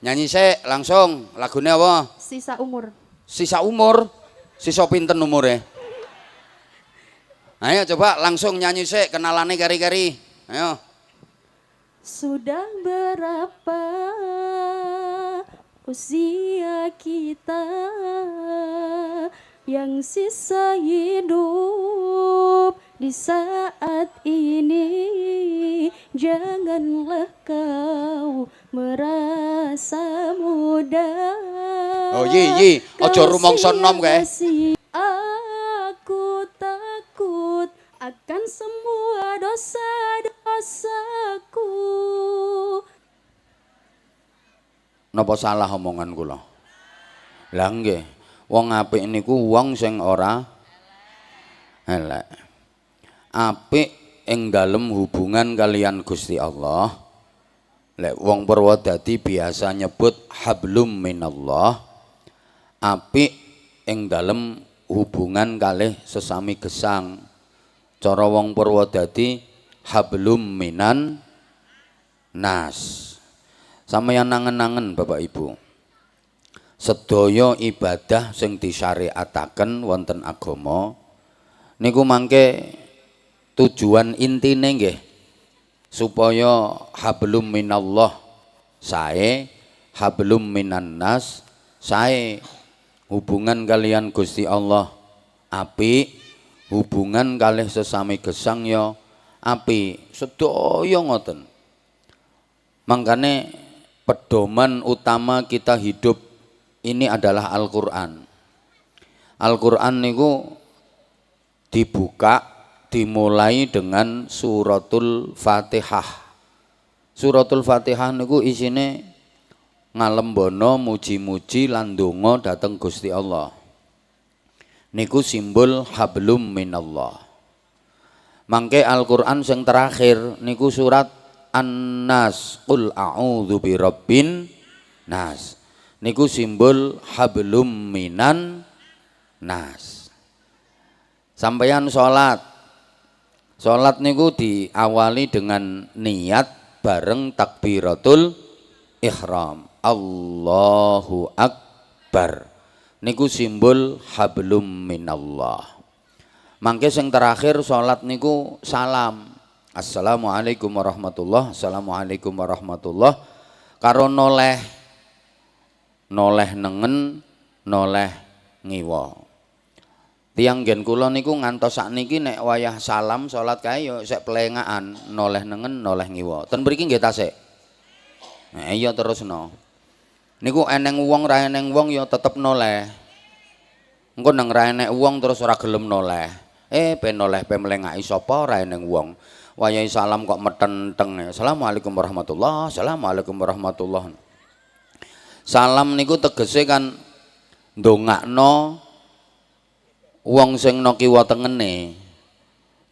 Nyanyi sik langsung. Lagune apa? Sisa umur. Sisa umur. Sisa pinten umure? Ayo coba langsung nyanyi sik kenalane kari-kari. Ayo. Sudah berapa usia kita yang sisa hidup di saat ini, janganlah kau merasa muda. Oh yi, aja rumangsa nom kae. Aku takut akan semua dosa-dosaku. Napa salah omongan kula? Lah nggih, wong apik niku wong sing ora elek. Apik ing dalem hubungan kalian Gusti Allah. Lek wong Purwodadi biasa nyebut hablum minallah. Apik ing dalem hubungan kalih sesami gesang. Cara wong Purwodadi hablum minan nas. Sampeyan nangen-nangen Bapak Ibu. Sedaya ibadah sing disyariataken wonten agama niku mangke tujuan intine nggih supaya hablum minallah sae, hablum minan nas sae, hubungan kalian Gusti Allah apik, hubungan kalih sesami gesang ya apik, sedaya ngoten. Mangkane pedoman utama kita hidup ini adalah Al-Qur'an. Al-Qur'an niku dibuka dimulai dengan suratul Fatihah. Suratul Fatihah niku isine ngalembono muji-muji lan donga dhateng Gusti Allah. Niku simbol hablum minallah. Mangke Al-Qur'an sing terakhir niku surat An-Nas, qul a'udzu birabbin nas. Niku simbol hablum minan nas. Sampeyan salat. Salat niku diawali dengan niat bareng takbiratul ihram. Allahu akbar. Niku simbol hablum minallah. Mangke sing terakhir salat niku salam. Assalamualaikum warahmatullah. Assalamualaikum warahmatullah. Karo noleh nengen, noleh ngiwa. Tiang gen kula niku ngantos sakniki nek wayah salam salat kae yo sek plengakan noleh nengen, noleh ngiwa. Ten mriki nggih ta sik? Iya terusno. Niku eneng wong ra eneng wong yo tetep noleh. Engko nang ra enek wong terus ora gelem noleh. Ben noleh pe mlengaki sapa ra eneng wong. Wayahe salam kok metenteng. Assalamualaikum warahmatullah. Assalamualaikum warahmatullah. Salam niku tegese kan ndongakno wong sing no kiwa tengene.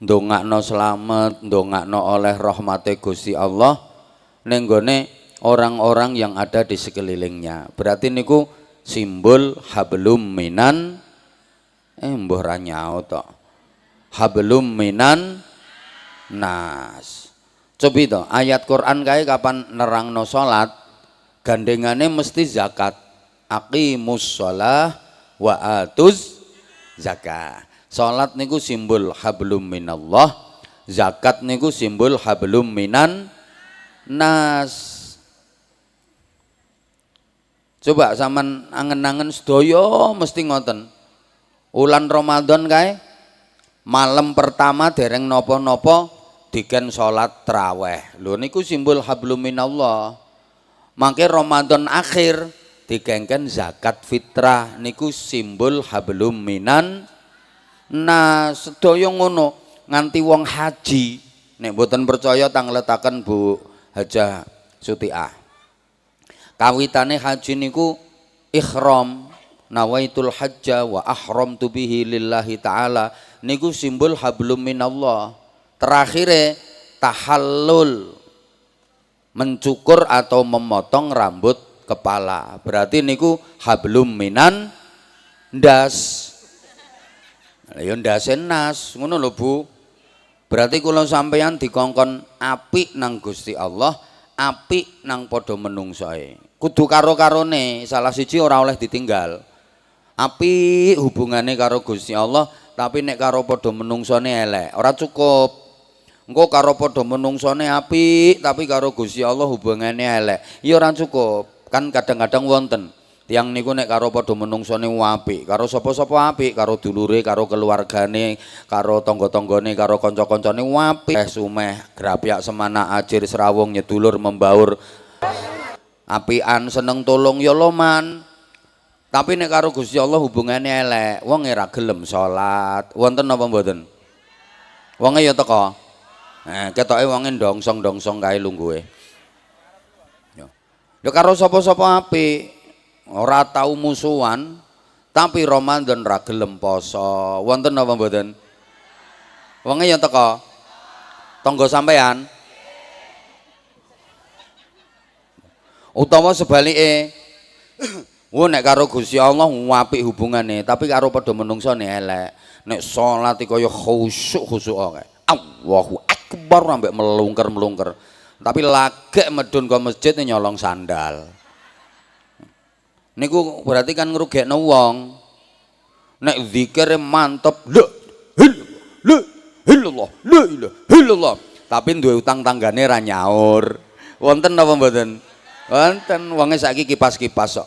Ndongakno slamet, ndongakno oleh rahmate Gusti Allah ning gone orang-orang yang ada di sekelilingnya. Berarti niku simbol hablum minan mbuh ra nyaut tok. Hablum minan nas. Coba itu ayat Quran kae kapan nerangno salat gandengane mesti zakat. Aqimus shalah wa atuz zakah. Salat niku simbol hablum minallah, zakat niku simbol hablum minan nas. Coba sampean angen-angen sedaya mesti ngoten. Wulan Ramadan kae malam pertama dereng napa-napa diken salat traweh. Lho niku simbol hablum minallah. Mangke Ramadan akhir digengken zakat fitrah niku simbol hablum minan. Nah, sedaya ngono nganti wong haji nek mboten percaya tangletaken Bu Hajah Sutiah. Kawitane haji niku ihram, nawaitul hajja wa ahramtu bihi lillahi ta'ala niku simbol hablum minallah. Terakhire tahallul, mencukur atau memotong rambut kepala. Berarti niku hablum minan das. Ya ndase nas, ngono lho Bu. Berarti kula sampeyan dikongkon apik nang Gusti Allah, apik nang padha menungsoe. Kudu karo-karone, salah siji ora oleh ditinggal. Apik hubungane karo Gusti Allah, tapi nek karo padha menungsone elek, ora cukup. Engko karo padha menungsone apik, tapi karo Gusti Allah hubungane elek, ya ora cukup. Kan kadang-kadang wonten tiyang niku nek karo padha menungsone apik, karo sapa-sapa apik, karo dulure, karo keluargane, karo tangga-tanggane, karo kanca-kancane apik, sumeh, grapyak semana ajir serawung nyedulur membaur. Apian seneng tolong ya loman. Tapi nek karo Gusti Allah hubungane elek, wong ora gelem salat. Wonten napa mboten? Wonge ya teka. Ketoke wonge ndongsong-ndongsong kae lungguhe. Ya karo sapa-sapa apik. Ora tau musuhan, tapi Ramadan ra gelem poso. Wonten napa mboten? Wonge ya teka. Tangga sampean. Utawa sebalike, nek karo Gusti Allah apik hubungane, tapi karo padha menungsone elek. Nek salat iki kaya khusyuk kae. Allahu Akbar ambek melungker-melungker. Tapi lagek medun ke masjid nyolong sandal. Niku berarti kan ngrugekno wong. Nek zikir mantep, la ilaha illallah. Tapi duwe utang tanggane ra nyaur. Wonten napa mboten? Wonten, wonge saiki kipas-kipas kok.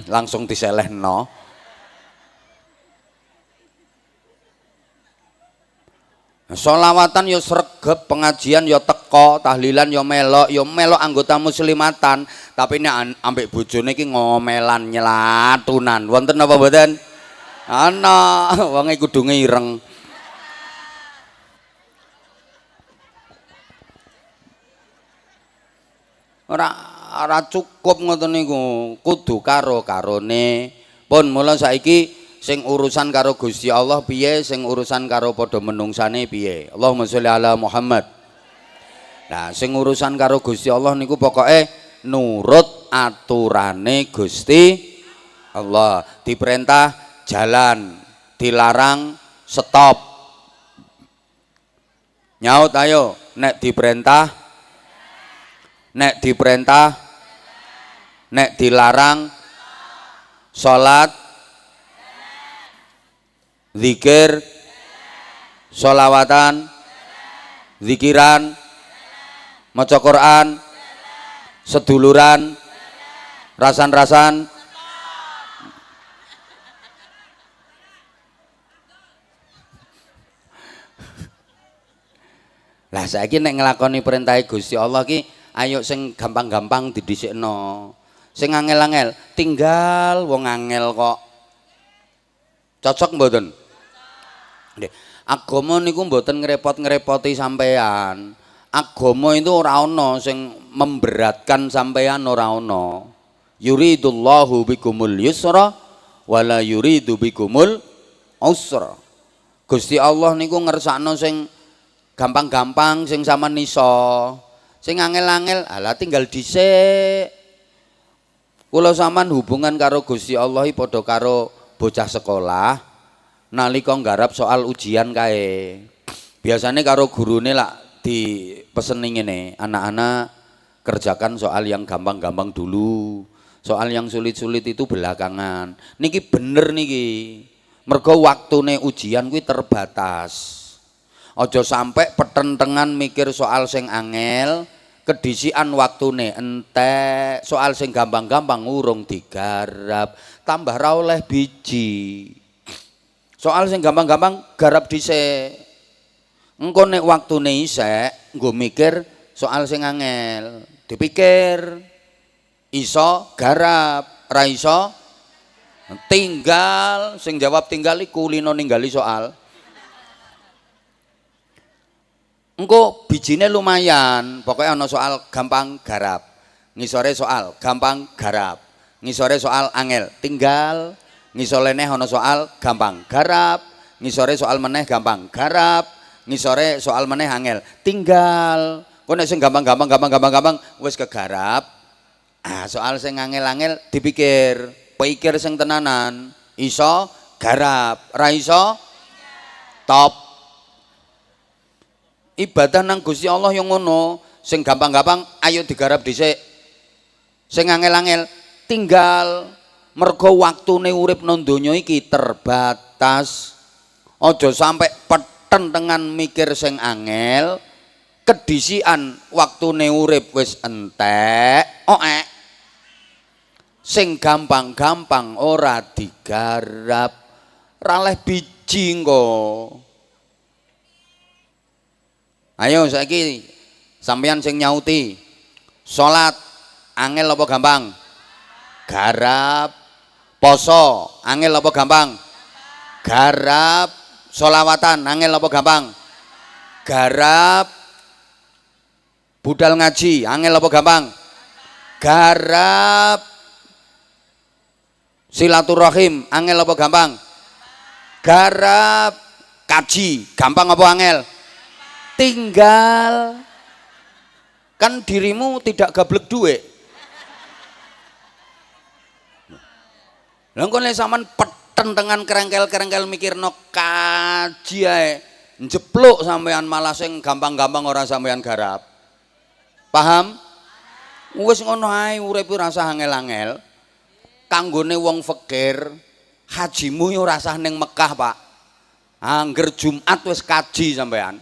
Langsung diselehno. Sholawatan yo sregep, pengajian yo teko, tahlilan yo melok anggota muslimatan, tapi nek ambek bojone iki ngomelan nyelatunan. Wonten apa mboten? Ana, wonge kudu ireng. Ora cukup ngoten niku, kudu karo-karone. Pun mula saiki sing urusan karo Gusti Allah piye, sing urusan karo padha menungsane piye. Allahumma sholli ala Muhammad. Nah, sing urusan karo Gusti Allah niku pokoke nurut aturane Gusti Allah. Diperintah jalan, dilarang stop. Nyaut ayo, nek diperintah, nek dilarang, sholat, zikir, sholawatan, zikiran, maca Quran, seduluran, rasan-rasan. Lah saiki nek nglakoni perintah Gusti Allah ki ayo sing gampang-gampang didhisikno. Sing angel-angel tinggal wong angel kok. Cocok mboten? Nggih. Agama niku mboten ngrepot-ngrepoti sampean. Agama itu ora ana sing memberatkan sampean, ora ana. Yuridullahu bikumul yusra wala yuridu bikumul usra. Gusti Allah niku ngersakno sing gampang-gampang, sing sampean iso. Sing angel-angel alah tinggal dhisik. Kula sampean hubungan karo Gusti Allah iki padha karo bocah sekolah nalika nggarap soal ujian kae. Biasane karo gurune lak dipeseni ngene, anak-anak kerjakan soal yang gampang-gampang dulu. Soal yang sulit-sulit itu belakangan. Niki bener niki. Mergo waktune ujian kuwi terbatas. Aja sampai petentengan mikir soal sing angel, kedisian waktune entek, soal sing gampang-gampang urung digarap, tambah ra oleh biji. Soal sing gampang-gampang garap dhisik. Engko nek waktune isek, nggo mikir soal sing angel, dipikir iso garap, ra iso tinggal. Sing jawab tinggal iku lino ninggali soal. Engko bijine lumayan, pokoknya ana soal gampang garap, ngisore soal gampang garap, ngisore soal angel tinggal, ngisore neh ana soal gampang garap, ngisore soal meneh gampang garap, ngisore soal meneh angel tinggal. Kok nek sing gampang wis kegarap. Soal sing angel-angel dipikir, pikir sing tenanan, iso garap, ra iso top. Ibadah nang Gusti Allah yang ngono, Sing gampang-gampang ayo digarap dhisik. Sing angel-angel tinggal. Mergo waktune urip nang donya iki terbatas. Aja sampai peten dengan mikir sing angel, kedisian waktune urip wis entek, oek. Sing gampang-gampang ora digarap, raleh biji engko. Ayo saiki sampeyan sing nyauti. Salat angel apa gampang? Garap. Poso angel apa gampang? Garap. Solawatan angel apa gampang? Garap. Budal ngaji angel apa gampang? Garap. Silaturahim angel apa gampang? Garap. Kaji gampang apa angel? Tinggal. Kan dirimu tidak gablek duit. Lha engko nek sampean peten dengan kerengkel-kerengkel mikirno kaji ae, njepluk sampean malah sing gampang-gampang ora sampean garap. Paham? Wis ngono ae urip rasa angel-angel. Kanggone wong fakir, hajimu yo rasah ning Mekah, Pak. Angger Jumat wis kaji sampean.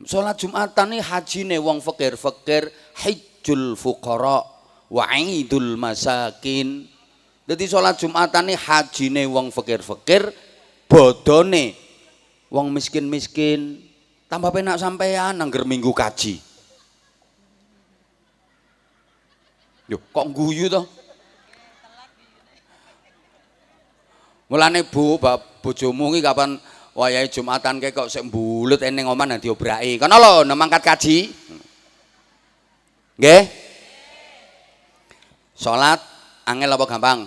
Salat Jumatan iki hajine wong fakir-fakir, hajjul fuqara wa idul masakin. Dadi salat Jumatan iki hajine wong fakir-fakir, bodone wong miskin-miskin. Tambah penak sampean angger minggu kaji. Yo kok guyu to? Mulane Bu, bojomu iki kapan wayahe Jumatan kae kok sik mbulut ning omah nang diobraki. Kono lho mangkat kaji. Nggih? Salat angel apa gampang?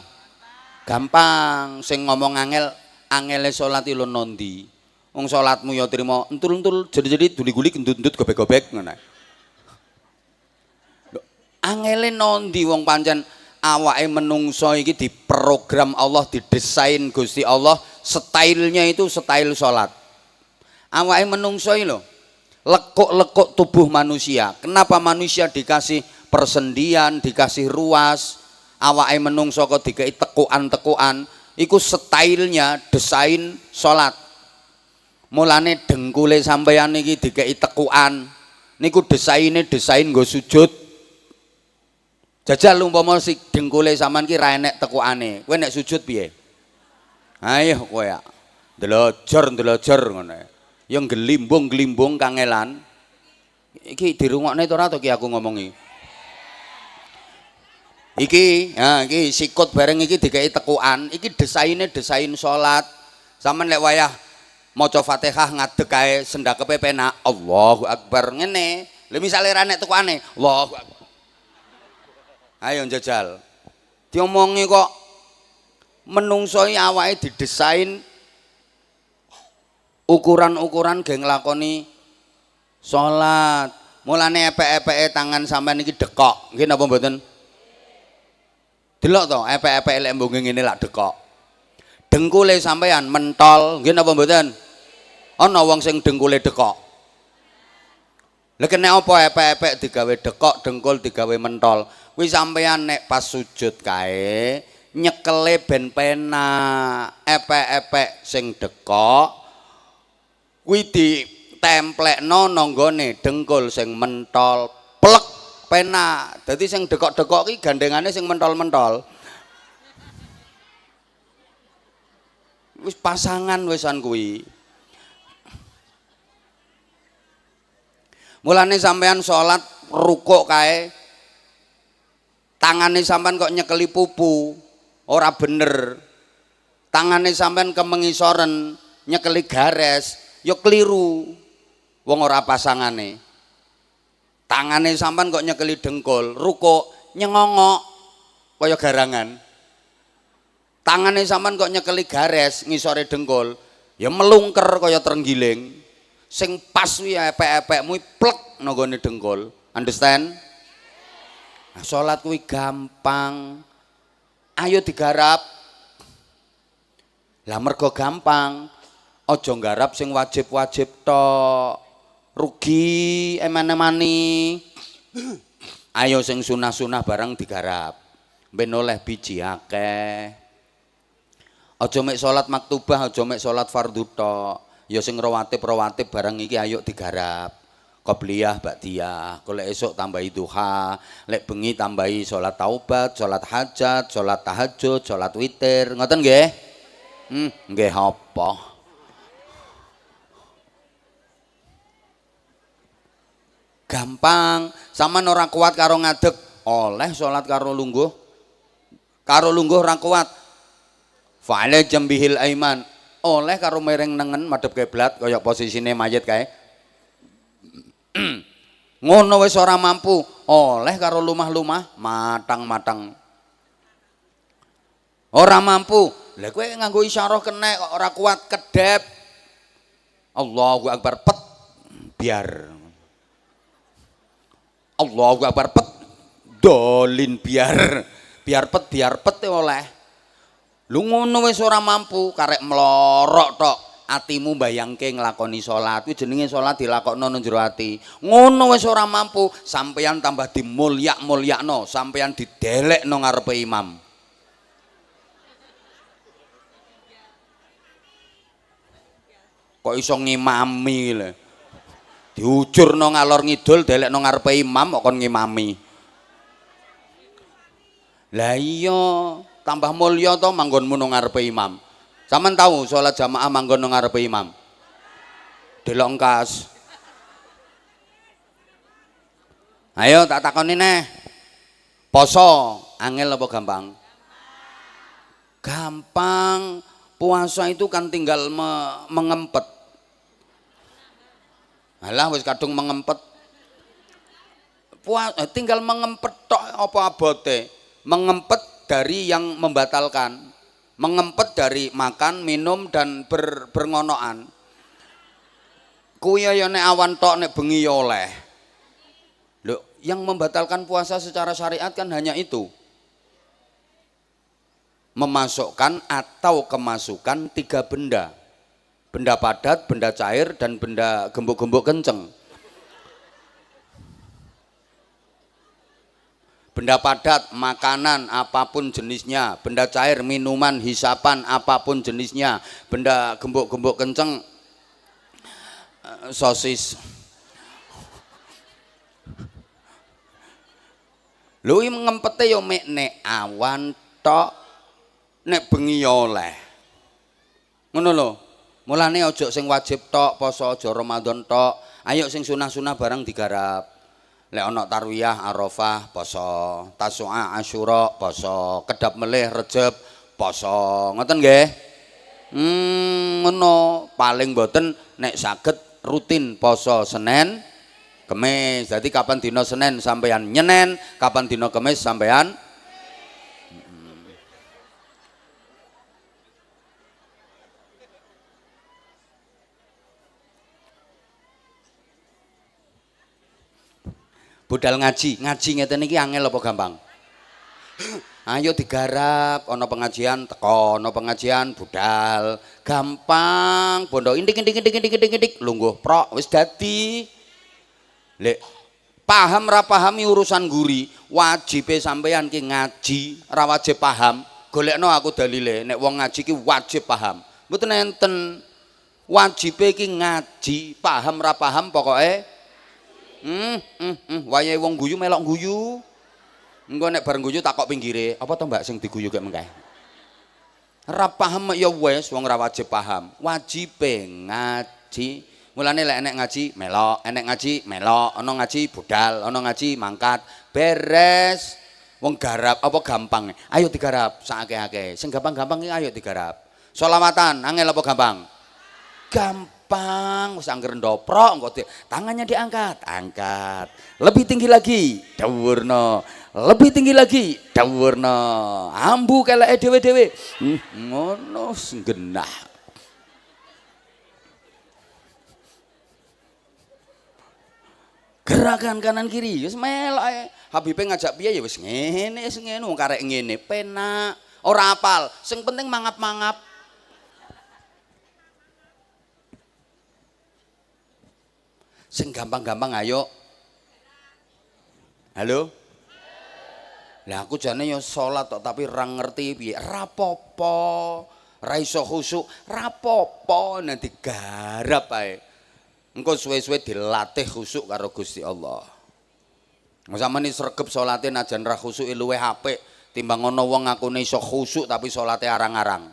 Gampang. Sing ngomong angel, angele salat iki lho nondi. Wong salatmu ya trima entul-entul jadi-jadi duli-guli gendut-gendut gobek-gobek ngono. Angele nondi wong pancen awake menungso iki diprogram Allah, didesain Gusti Allah, stylenya itu style salat. Awake menungso iki lho, lekuk-lekuk tubuh manusia. Kenapa manusia dikasih persendian, dikasih ruas, awake menungso kok dikai tekukan-tekukan, iku stylenya desain salat. Mulane dengkule sampeyan iki dikai tekukan, niku desain nggo sujud. Jajal umpama si dengkule sampean ki ra enek tekukane, kowe nek sujud piye? Ayo kowe ya. Ndelojor ngono. Ya ngelimbung-ngelimbung kangelan. Iki dirungokne to ora to ki aku ngomongi. Iki, iki sikut bareng iki dikai tekukan, iki desain salat. Sampeyan lek wayah maca Fatihah ngadeg kae sendakepe penak, Allahu Akbar ngene. Lha misale ra enek tekukane, Allahu Akbar. Ayo njajal. Diomongi kok menungso awake didesain ukuran-ukuran ge nglakoni salat. Mulane epek-epeke tangan sampean iki dekok. Nggih napa mboten? Delok to, epek-epeke lek mbok ngene lak dekok. Dengkule sampean mentol, nggih napa mboten? Ana wong sing dengkule dekok. Lha kene apa epek-epek digawe dekok, dengkul digawe mentol. Kuwi sampeyan nek pas sujud kae nyekele ben penak. Epek-epek sing dekok kuwi ditemplekno nang nggone dengkul sing mentol, plek penak. Dadi sing dekok-dekok iki gandengane sing mentol-mentol. Wis pasangan wisan kuwi. Mulane sampean salat rukuk kae tangane sampean kok nyekeli pupu, ora bener. Tangane sampean kemengisoren nyekeli gares, ya keliru. Wong ora pasangane. Tangane sampean kok nyekeli dengkul, rukuk nyengongok kaya garangan. Tangane sampean kok nyekeli gares ngisore dengkul, ya melungker kaya trenggiling. Sing pas kuwi epek-epekmu plek nang gone dengkul. Understand? Nah, salat kuwi gampang. Ayo digarap. Lah mergo gampang, aja nggarap sing wajib-wajib tok. rugi eman-emani. Ayo sing sunah-sunah barang digarap. Ben oleh biji akeh. Aja mek salat maktubah, aja mek salat fardhu tok. Ya sing rawatib barang iki ayo digarap. Qobliyah, ba'diyah. Kalau esok tambahi duha, lek bengi tambahi salat taubat, salat hajat, salat tahajud, salat witir. Ngoten nggih? Nggih apa? Gampang. Sampeyan ora kuat karo ngadeg, oleh salat karo lungguh. Karo lungguh ora kuat. Fa'ala jambihil aiman. Oleh karo mereng nengen madhep kiblat kaya posisine mayit kae. Ngono wis ora mampu, oleh karo lumah-lumah matang-matang. Ora mampu, lha kowe nganggo isyarah kenek kok ora kuat kedep. Allahu Akbar pet biar. Allahu Akbar pet dolin biar. Biar pet oleh. Lu ngono wis ora mampu karek melorok tok. Atimu bayangke nglakoni salat kuwi jenenge salat dilakokno nang jero ati. Ngono wis ora mampu, sampeyan tambah dimulyak-mulyakno, sampeyan didelekno ngarepe imam. Kok iso ngimami lho. Diujurno ngalor ngidul delekno ngarepe imam kok kon ngimami. Lah iya, tambah mulya to manggonmu nang ngarepe imam. Sampeyan tahu sholat jamaah manggon nang ngarepe imam. Delok engkas. Ayo tak takoni neh. Poso angel apa gampang? Gampang. Puasa itu kan tinggal mengempet. Alah wis kadung mengempet. Tinggal mengempet tok apa abote? Mengempet dari yang membatalkan. Mengempet dari makan, minum dan berngonoan. Kuwi ya nek awan tok nek bengi ya oleh. Loh, yang membatalkan puasa secara syariat kan hanya itu. Memasukkan atau kemasukan 3 benda. Benda padat, benda cair dan benda gembuk-gembuk kenceng. Benda padat, makanan apapun jenisnya. Benda cair, minuman, hisapan apapun jenisnya. Benda gembuk-gembuk kenceng, sosis. Lho iki ngempete yo mek nek awan tok, nek bengi yo oleh. Ngono lho. Mulane aja sing wajib tok poso, aja Ramadan tok. Ayo sing sunah-sunah barang digarap. Lek ana tarwiyah Arafah poso, Tasu'a Asyura poso, kedap melih Rejeb poso. Ngoten nggih? Ngono. Paling mboten nek saged rutin poso Senin, Kemis. Jadi kapan dina Senin sampean nyenen, kapan dina Kemis sampean budal ngaji ngeten iki angel apa gampang? Ayo digarap, ana pengajian teko, ana pengajian budal, gampang, bondo indik lungguh prok wis dadi. Lek paham ra pahami urusan guri, wajibe sampeyan ki ngaji, ra wajib paham. Golekno aku dalile, nek wong ngaji ki wajib paham. Mboten enten. Wajibe ki ngaji, paham ra paham pokoke wayahe wong guyu melok guyu. Engko nek bareng guyu takok pinggire, apa to Mbak sing diguyu kek mengke? Ora paham ya wis, wong ora wajib paham. Wajibe ngaji. Mulane lek enek ngaji melok, enek ngaji melok, ana ngaji budal, ana ngaji mangkat, beres. Wong garap apa gampang? Ayo digarap sakake-ake. Sing gampang-gampang iki ayo digarap. Sholawatan angel apa gampang? Gampang, wis angger ndoprok engko tangannya diangkat, angkat. Lebih tinggi lagi, dhawurna. Lebih tinggi lagi, dhawurna. Ambu keleke dhewe-dhewe. Ngono genah. Gerakan kanan kiri wis melok ae. Habibe ngajak piye ya wis ngene wong karek ngene penak. Ora apal, sing penting mangap-mangap. Sing gampang-gampang ayo. Halo? Lah aku jane yo salat tok tapi ora ngerti piye. Rapopo. Ra iso khusuk, rapopo nek digarap ae. Engko suwe-suwe dilatih khusuk karo Gusti Allah. Sampeyan sregep salate najan ra khusuke luwih apik timbang ana wong ngakune iso khusuk tapi salate arang-arang.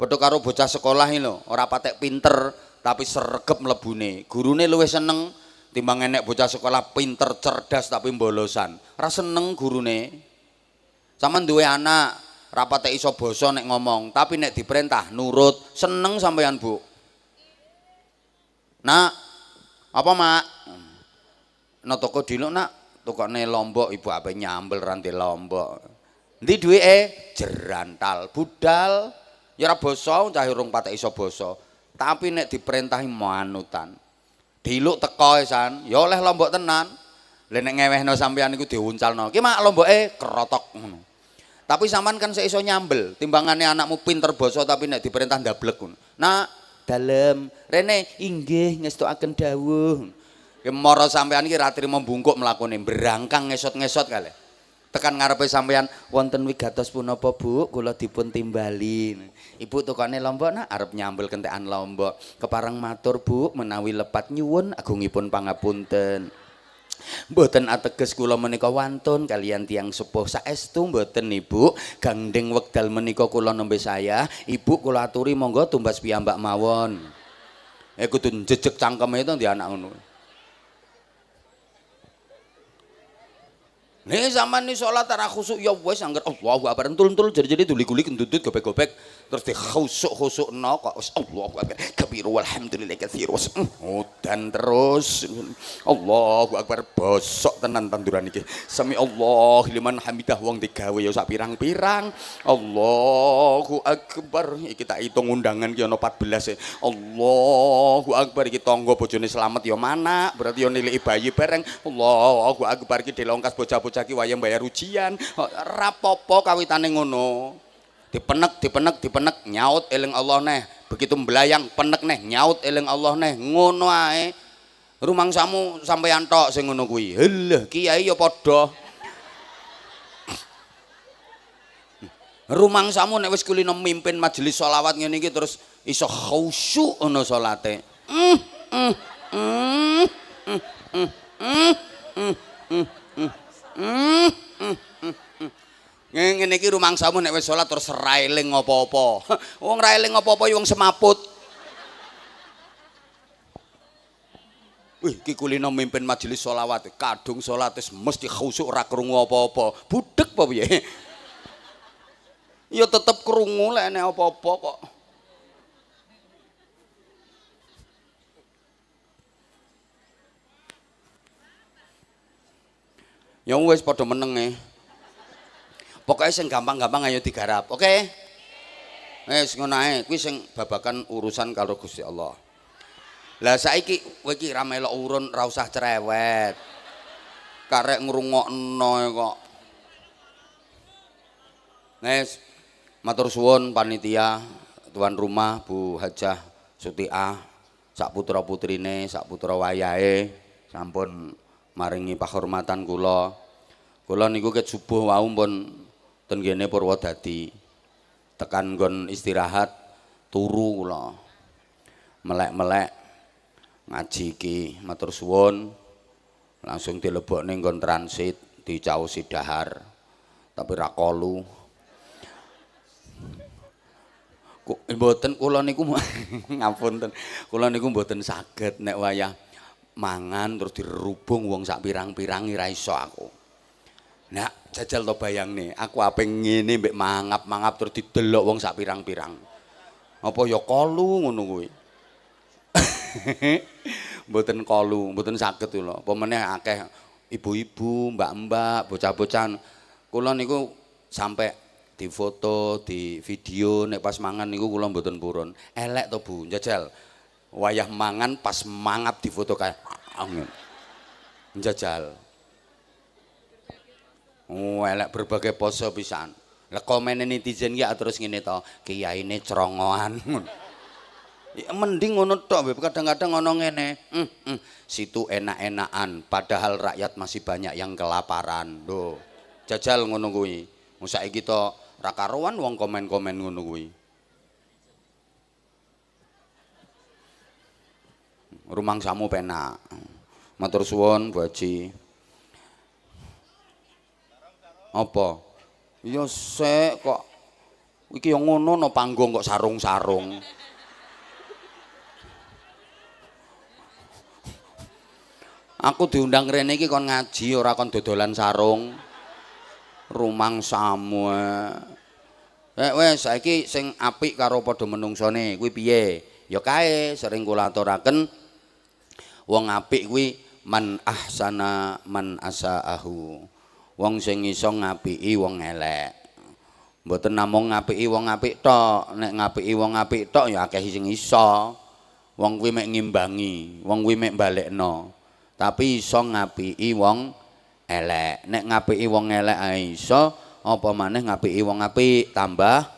Padha karo bocah sekolah iki lho, ora patek pinter tapi sregep mlebune. Gurune luwih seneng timbang enek bocah sekolah pinter cerdas tapi mbolosan. Ora seneng gurune. Sampeyan duwe anak ra patek iso basa nek ngomong, tapi nek diperintah nurut, seneng sampeyan, Bu. Nak, apa mak? No toko dino nak, tukokne lombok ibu ape nyambel rantai lombok. Ndi duwike jerantal, budal, ya ora basa cah urung patek iso basa. Tapi nek diperintahi manutan. Diluk teko esan, ya oleh lombok tenan. Lah nek ngewehno sampean iku diuncalno. Ki mak lomboke kerotok ngono. Tapi sampean kan sik iso nyambel, timbangane anakmu pinter basa tapi nek diperintah ndablek ngono. Nak, dalem, rene inggih ngestokaken dawuh. Ki mara sampean iki ra trimo mbungkuk mlakune, berangkang ngesot-ngesot kalih. Tekan ngarepe sampean wonten wigatos punapa Bu, kula dipun timbali. Ibu tukane lombok nak arep nyambel kentekan lombok. Kepareng matur Bu, menawi lepat nyuwun agungipun pangapunten. Mboten ateges kula menika wantun kalian tiang sepuh saestu mboten Ibu. Gandeng wekdal menika kula nembe saya, Ibu kula aturi monggo tumbas piyambak mawon. Kudu jejeg cangkeme itu di anak ngono. Nih zaman ini sholat tara khusuk ya wes angger Allahu Akbar entul-entul jadi duli-guli kendudut gobek-gobek terus di khusuk no kok Allahu Akbar kabiru walhamdulillah katsir dan terus Allahu Akbar bosok tenan tanduran iki sami Allah liman hamidah wong digawe ya sak pirang-pirang Allahu Akbar iki tak hitung undangan ki ana 14 Allahu Akbar iki tangga bojone slamet ya mana berarti ya nilai bayi bareng Allahu Akbar iki dilongkas bocah-bocah ki wayang bayar ujian rapopo kawitane ngono dipenek nyaut eling Allah neh begitu mbelayang penek neh nyaut eling Allah neh ngono ae rumangsamu sampeyan tok sing ngono kuwi lho kiai ya padha rumangsamu nek wis kulino mimpin majelis sholawat ngene iki terus iso khusyuk ana salate ngene iki rumangsamu nek wis salat terus ra eling apa-apa. Wong ra eling apa-apa wong semaput. Wih, iki kulino mimpin majelis sholawat, kadung salat wis mesti khusyuk ora krungu apa-apa. Budhek apa piye? Ya tetep krungu lek nek apa-apa kok. Ya wis padha meneng pokoknya sing gampang-gampang ayo digarap oke? Wis ngono ae kuwi sing babakan urusan karo Gusti Allah. Lah saiki kowe iki ra melok urun ra usah cerewet karek ngrungokno kok wis matur suwun panitia tuan rumah Bu Hajah Sutiah sak putra putrine sak putra wayahe sampun maringi pahormatan kula. Kula niku ket subuh wau pun ten kene Purwodadi. Tekan nggon istirahat turu kula. Melek-melek ngaji iki matur suwun langsung dilebokne nggon transit dicaosi dahar. Tapi ra kolu. Mboten kula niku ngapunten. Kula niku mboten saged nek wayah mangan terus dirubung wong sak pirang-pirang ora iso aku. Nak jajal to bayangne, aku ape ngene mbek mangap-mangap terus didelok wong sak pirang-pirang. Apa ya kolu ngono kuwi. Mboten kolu, mboten saged lho. Apa meneh akeh ibu-ibu, mbak-mbak, bocah-bocah. Kula niku sampai difoto, di video nek pas mangan niku kula mboten purun. Elek to Bu, jajal. Wayah mangan pas mangap di foto kayak angin njajal elek berbagai pose pisan lah komen netizen ya terus ngene to kiyaine cerongoan Ya, mending ngono tok, kadang-kadang ono ngene. Situ enak-enakan padahal rakyat masih banyak yang kelaparan. Lho, jajal ngono kuwi. Wong saiki to ra karuan wong komen-komen ngono kuwi. Rumangsamu penak. Matur suwun Bu Haji. Apa? Ya sik kok iki yang ngono no panggung kok sarung-sarung. Aku diundang rene iki kon ngaji ora kon dodolan sarung. Rumangsamu. Wes saiki sing apik karo padha menungsone kuwi piye? Ya kae sering kula aturaken wong apik kuwi man ahsana man asaahu. Wong sing iso ngapiki wong elek. Mboten namung ngapiki wong apik tok, nek ngapiki wong apik tok ya akeh sing iso. Wong kuwi mek ngimbangi, wong kuwi mek balekno. Tapi iso ngapiki wong elek. Nek ngapiki wong elek ae iso, apa maneh ngapiki wong apik tambah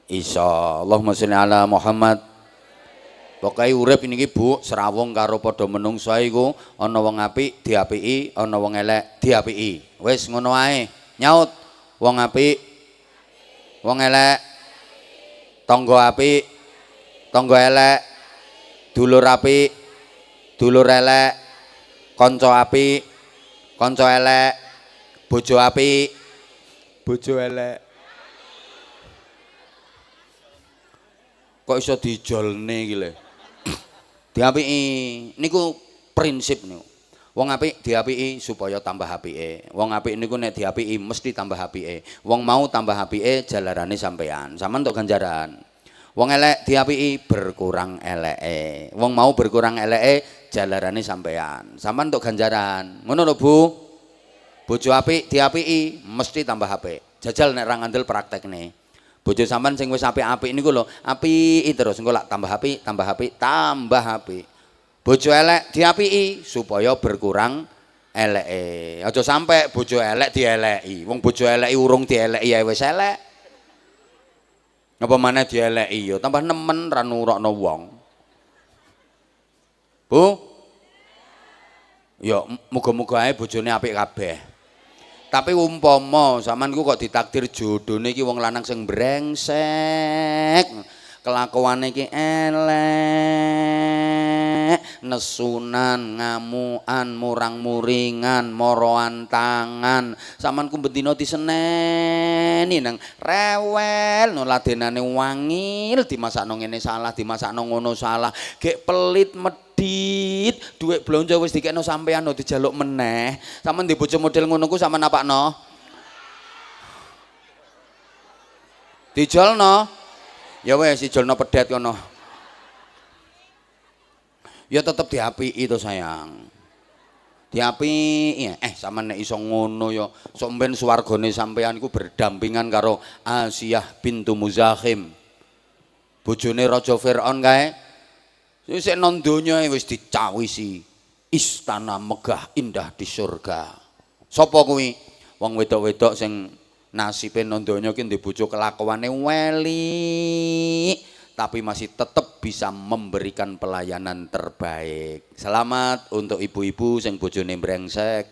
iso. Allahumma sholli ala Muhammad. Pokoke urip niki Bu, serawung karo padha menungsa iku ana wong apik diapiki, ana wong elek diapiki. Wis ngono ae. Nyaut wong apik, wong elek, tangga apik, tangga elek, dulur apik, dulur elek, kanca apik, kanca elek, bojo apik, bojo elek. Kok iso dijolne iki lho. Diapiki niku prinsip niku. Wong apik diapiki supaya tambah apike. Wong apik niku nek diapiki mesti tambah apike. Wong mau tambah apike jalarane sampean. Sampeyan entuk ganjaran. Wong elek diapiki berkurang eleke. Wong mau berkurang eleke jalarane sampean. Sampeyan entuk ganjaran. Ngono lho Bu. Bojo apik diapiki mesti tambah apik. Jajal nek ra ngandel praktekne. Bojo sampean sing wis apik-apik niku lho, apiki terus engko lak tambah apik, tambah apik, tambah apik. Bojo elek diapiki supaya berkurang eleke. Aja sampe bojo elek dieleki. Wong bojo eleki urung dieleki ya wis elek. Apa maneh dieleki ya tambah nemen ra nurokno wong. Bu. Ya muga-muga ae bojone apik kabeh. Tapi umpama sampean ku kok ditakdir jodhone iki wong lanang sing brengsek, kelakuane iki elek, nesunan, ngamukan, murang-muringan, moroan tangan, sampean ku bendina diseneni nang rewel, no ladenane wangil, dimasakno ngene salah, dimasakno ngono salah, gek pelit duit blonjo wis dikekno sampean no dijaluk meneh. Sampeyan di bojo model ngono ku sampean napakno? Dijolno. Ya wis dijolno pedet kono. Ya tetep diapiki to sayang. Diapiki. Sampeyan nek iso ngono ya sok ben swargane sampean iku berdampingan karo Asiyah bintu Muzahim. Bojone Raja Firaun kae. Sik nang donya wis dicawisi istana megah indah di surga. Sapa kuwi? Wong wedok-wedok sing nasibe nang donya ki ndek bojo kelakuane weli tapi masih tetap bisa memberikan pelayanan terbaik. Selamat untuk ibu-ibu sing bojone brengsek.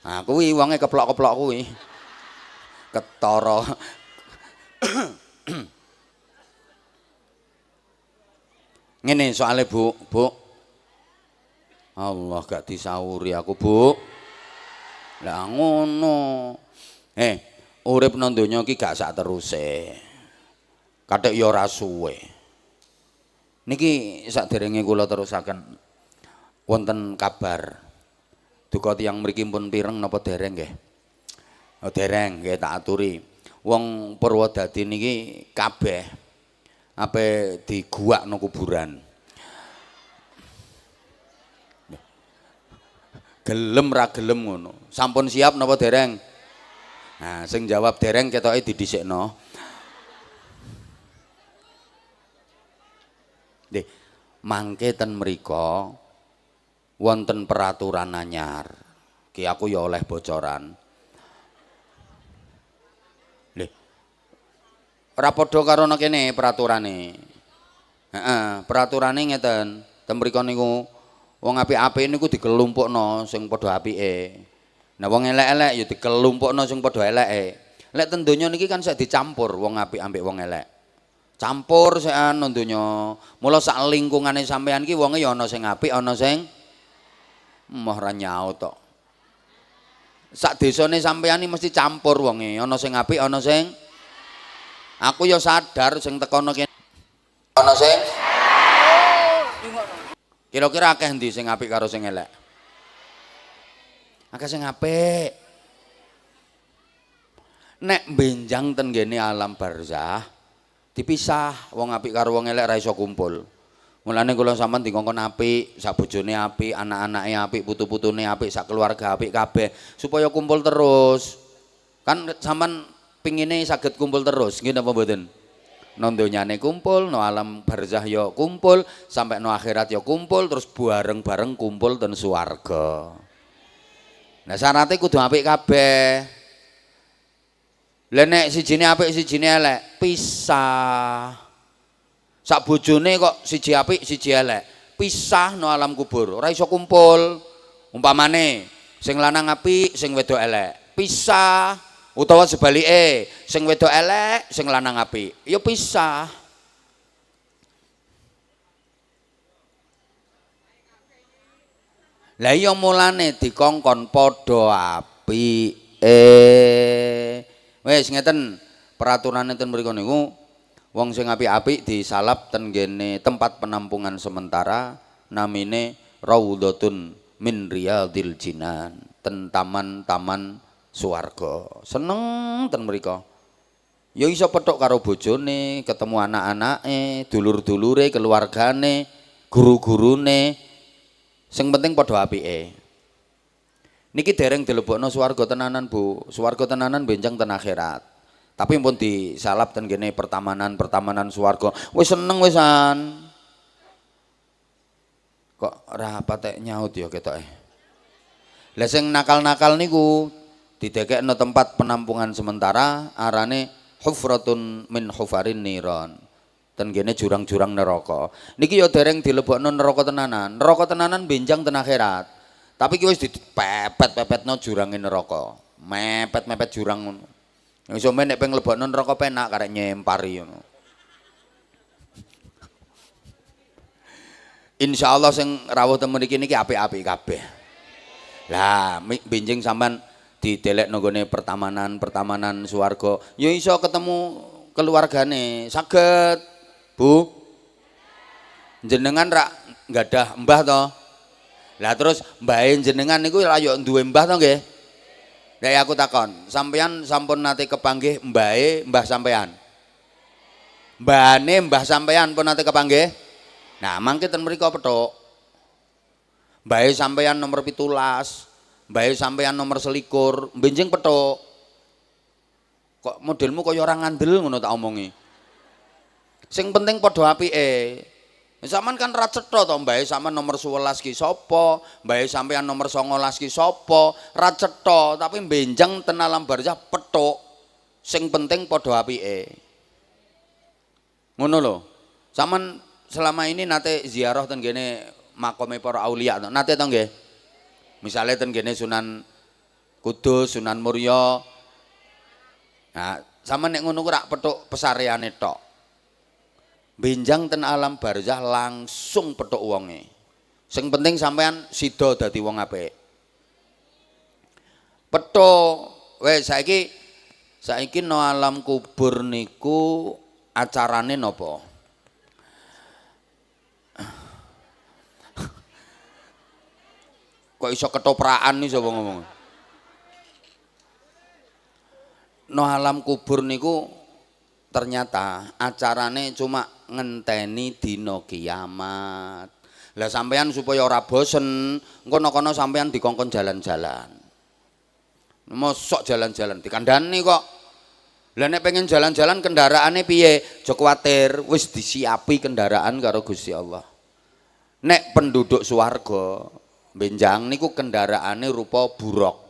Nah, kuwi wonge keplok-keplok kuwi. Ketara. Ngene soalnya Bu. Allah gak disauri aku Bu. Lah ngono. Urip nang donya iki gak sak teruse. Kathik ya ora suwe. Niki saderenge kula terusaken wonten kabar. Duka tiyang mriki pun pireng napa dereng nggih? Oh dereng nggih tak aturi. Wong Purwodadi niki kabeh ape diguakno kuburan. Gelem ra gelem ngono. Sampun siap napa dereng? Nah, sing jawab dereng ketoke didhisikno. Nggih, mangke ten mriko wonten peraturan anyar. Ki aku ya oleh bocoran. ora padha karo ana kene peraturane. Heeh, peraturane ngeten. Ten mriku niku wong apik-apik niku dikelumpukno sing padha apike. Nah wong elek-elek ya dikelumpukno sing padha eleke. Lek ten donya niki kan sak dicampur wong apik ambek wong elek. Campur sekan nang donya. Mula sak lingkungane sampean ki wonge ya ana sing apik, ana sing moh ra nyaut tok. Sak desane sampean iki mesti campur wonge, ana sing apik, ana sing aku ya sadar sing tekono kene. Ana sing kira-kira akeh ndi sing apik karo sing elek? Akeh sing apik. Nek benjang ten ngene alam barzah dipisah, wong apik karo wong elek ra iso kumpul. Mulane kula sampean dikongkon apik, sak bojone apik, anak-anake apik, putu-putune apik, sak keluarga apik kabeh supaya kumpul terus. Kan sampean pingine saged kumpul terus, nggih napa mboten? No donyane kumpul, no alam barzah ya kumpul, sampai no akhirat ya kumpul, terus bareng-bareng kumpul ten swarga. Nah syaratnya kudu apik kabeh. Lah nek sijine apik sijine elek, pisah. Sak bojone kok siji apik siji elek, pisah no alam kubur, ora iso kumpul. Umpamane sing lanang apik, sing wedok elek, pisah. Utawa sebalike, sing wedok elek, sing lanang apik, ya pisah. Lah iya mulane dikongkon padha apike. Wis ngeten peraturan ten mriku niku. Wong sing apik-apik disalap ten ngene tempat penampungan sementara namine Raudhatun min Riyadil Jinan, ten taman-taman swarga. Seneng ten mriku. Ya iso petuk karo bojone, ketemu anak-anake, dulur-dulure, keluargane, guru-gurune. Sing penting padha apike. Niki dereng dilebokno swarga tenanan, Bu. Swarga tenanan benjang ten akhirat. Tapi pun disalap ten gene pertamanan swarga. Wis seneng wisan. Kok ora patek nyaut ya ketoke. Lah sing nakal-nakal niku didekekno tempat penampungan sementara arane hufratun min hufarin niron. Ten gene jurang-jurang neraka. Niki ya dereng dilebokno neraka tenanan. Neraka tenanan benjang ten akhirat. Tapi ki wis dipepet-pepetno jurange neraka. Mepet-mepet jurang ngono. Yang iso men nek pengen lebokno neraka penak karek nyempari ngono. Insyaallah sing rawuh temen iki niki apik-apik kabeh. Lah benjing sampean didelekno nggone pertamanan swarga, ya iso ketemu keluargane. Saged, Bu. Jenengan rak nggadah mbah to. Lah terus mbahe jenengan niku ora yo duwe mbah to nggih? Lah aku takon, sampeyan sampun nate kepanggih mbahe mbah sampeyan? Mbahane mbah sampeyan pun nate kepanggih? Nah, mangke ten mriku petuk. Mbahe sampeyan nomor 17, mbahe sampeyan nomor 21, benjing petuk. Kok modelmu kaya ora ngandel ngono tak omongi. Sing penting padha apike. Sampeyan kan ra cetha to mbahe sampeyan nomor 11 ki sapa, mbahe sampeyan nomor 19 ki sapa, ra cetha tapi benjang ten alam barzah petuk. Sing penting padha apike. Ngono lho. Sampeyan selama ini nate ziarah ten kene makome para aulia to. Nate to nggih? Misale ten kene Sunan Kudus, Sunan Muria. Nah, sampeyan nek ngono ku rak petuk pesareane tok. Benjang ten alam barzah langsung petuk wonge. Sing penting sampean sida dadi wong apik. Petuk. Wes saiki no alam kubur niku acarane napa? Kok iso ketoprakan nih sapa ngomong? No alam kubur niku ternyata acarane cuma ngenteni dina kiamat. Lah sampean supaya ora bosen, kono-kono sampean dikongkon jalan-jalan. Mosok jalan-jalan dikandani kok. Lah nek pengen jalan-jalan kendaraane piye? Aja kuwatir, wis disiapi kendaraan karo Gusti Allah. Nek penduduk swarga benjang niku kendaraane rupa buruk.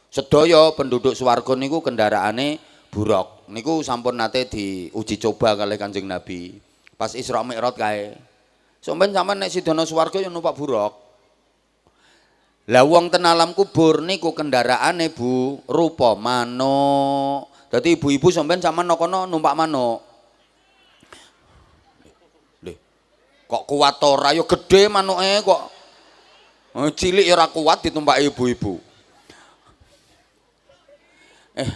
Sedaya penduduk swarga niku kendaraane buruk. niku sampun nate diuji coba kali Kanjeng Nabi. Pas Isra Mi'raj kae. Sampeyan sampean nek sidono swarga ya numpak buruk. Lah wong ten alam kubur niku kendaraane Bu rupa manuk. Dadi ibu-ibu sampeyan sampean nang kono numpak manuk. Lho. Kok kuat ora ya gedhe manuke kok. Cilik ya ora kuat ditumpaki ibu-ibu.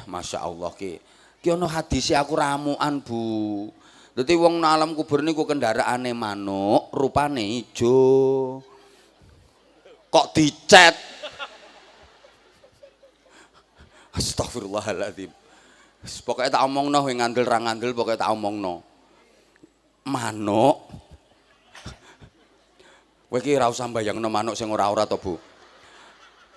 Masya Allah ki ana hadise aku ramukan Bu. Dadi wong nang alam kubur niku kendaraane manuk, rupane ijo. Kok dicet. Astagfirullahaladzim. Pokoknya tak omongno kowe ngandel ra ngandel pokoknya tak omongno. Manuk. Kowe iki ora usah mbayangno manuk sing ora-ora to, Bu.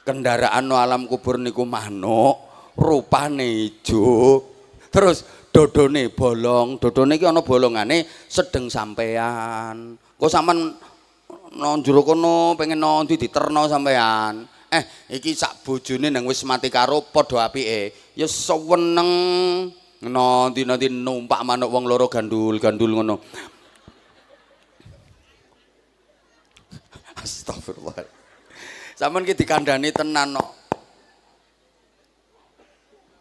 Kendaraan no alam kubur niku manuk, rupane ijo. Terus dodone bolong, dodone iki ana bolongane sedeng sampean. Kok sampean nang jero kono pengen nondi diterno sampean. Iki sak bojone nang wis mati karo padha apike. Ya seweneng nondi-nondi numpak manuk wong loro gandul-gandul ngono. Astagfirullah. Sampeyan ki dikandhani tenan kok.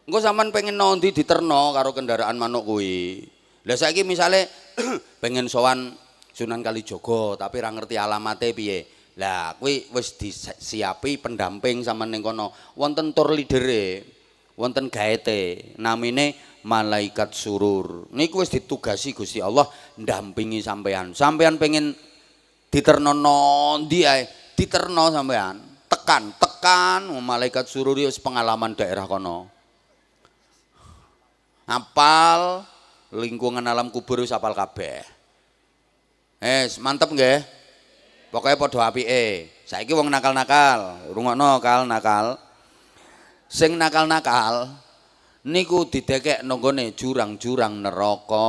Engko sampean pengen nondi diterno karo kendaraan manuk kuwi. Lah saiki misale pengen sowan Sunan Kalijaga tapi ra ngerti alamate piye. Lah kuwi wis disiapi pendamping sampean ning kono. Wonten tour leadere, wonten gaete, namine malaikat surur. Niku wis ditugasi Gusti Allah ndampingi sampean. Sampean pengen diterno ndi ae, diterno sampean. Tekan malaikat surur wis pengalaman daerah kono. Apal lingkungan alam kubur wis apal kabeh. Mantep nggih. Pokoke padha apike. Saiki wong nakal-nakal, rungokno nakal. Sing nakal-nakal niku didekek nang gone jurang-jurang neraka.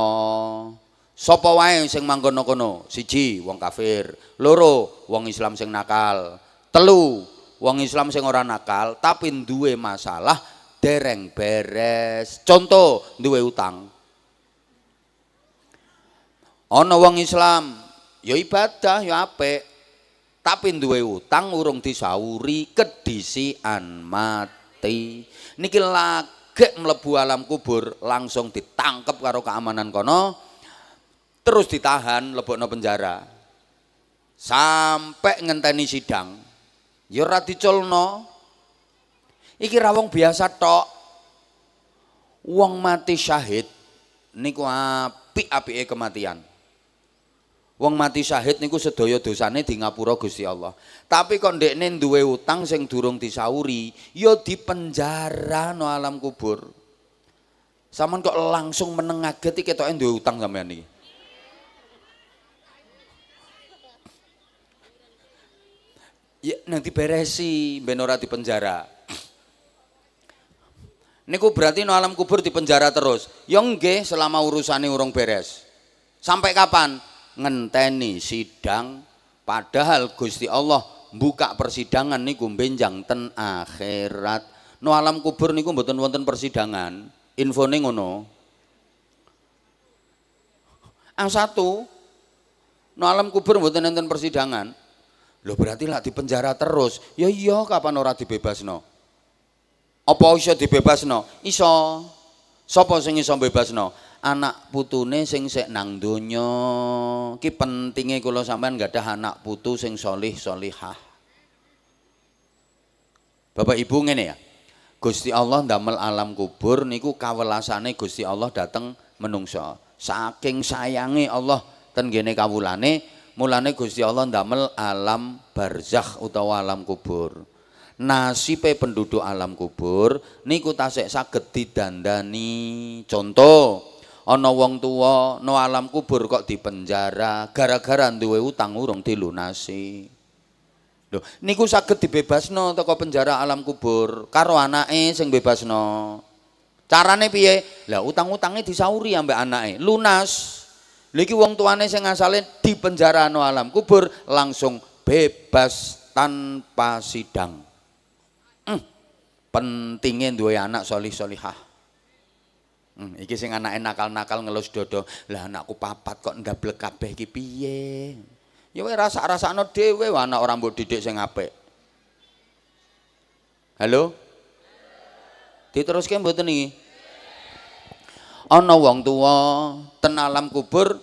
Sapa wae sing manggon kono? 1 wong kafir, 2 wong Islam sing nakal, 3 wong Islam sing ora nakal tapi duwe masalah dereng beres. Contoh duwe utang. Ana wong Islam ya ibadah ya apik tapi duwe utang urung disauri kedisian mati. Niki lagek mlebu alam kubur langsung ditangkep karo keamanan kono terus ditahan lebokno penjara sampai ngenteni sidang ya ora diculno. Iki ra wong biasa tok. Wong mati syahid niku apik-apike kematian. Wong mati syahid niku sedaya dosane di ngapura Gusti Allah. Tapi kok ndekne duwe utang sing durung disauri, ya dipenjara no alam kubur. Sampeyan kok langsung menengaget iki ketoke duwe utang sampeyan iki. Ya nang diberesi ben ora dipenjara. Niku berarti no alam kubur dipenjara terus. Ya nggih selama urusane urung beres. Sampai kapan? Ngenteni sidang padahal Gusti Allah buka persidangan niku benjang ten akhirat. No alam kubur niku mboten wonten persidangan, infone ngono. Satu no alam kubur mboten wonten persidangan. Lho berarti lak dipenjara terus. Ya iya kapan ora dibebasno? Apa iso dibebasno? Iso. Sapa sing iso bebasno? Anak putune sing sek nang donya. Ki pentinge kula sampean gadah anak putu sing solih solihah. Bapak Ibu ngene ya. Gusti Allah ndamel alam kubur niku kawelasane Gusti Allah dateng menungso. Saking sayange Allah ten gene kawulane, mulane Gusti Allah ndamel alam barzakh utawa alam kubur. Nasibe penduduk alam kubur niku tasik saged didandani. Contoh ana wong tuwa no alam kubur kok dipenjara gara-gara duwe utang urung dilunasi. Lho, niku saged dibebasno teko penjara alam kubur karo anake sing bebasno. Carane piye? Lah utang-utange disauri ambek anake, lunas. Lha iki wong tuane sing asale dipenjara no alam kubur langsung bebas tanpa sidang. Pentingnya duwe anak solih solihah. Iki sing anake nakal-nakal ngelus dodo. Lah anakku papat kok ndablek kabeh iki piye? Ya wis rasa-rasakno dhewe anak ora mbok didik sing apik. Halo? Diteruske mboten iki? Ana wong tuwa ten alam kubur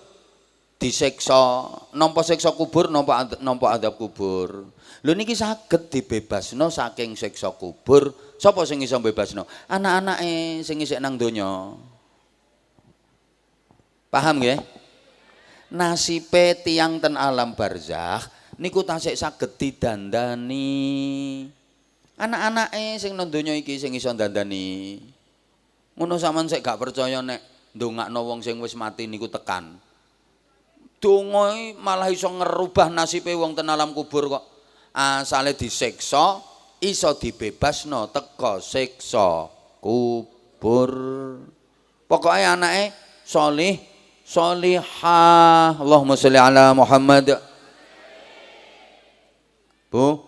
disiksa, nampa siksa kubur, nampa adab kubur. Lho niki saged dibebasno saking siksa kubur. Sapa sing iso bebasno? Anak-anake sing isih nang donya. Paham nggih? Nasibe tiyang ten alam barzakh niku tasik saged didandani. Anak-anake sing nang donya iki sing iso dandani. Ngono sampean sik gak percaya nek ndongakno wong sing wis mati niku tekan. Donga malah iso ngerubah nasibe wong ten alam kubur kok. Asale disiksa iso dibebasno teka siksa kubur. Pokoke anake salih salihah. Allahumma sholli ala Muhammad. Bu,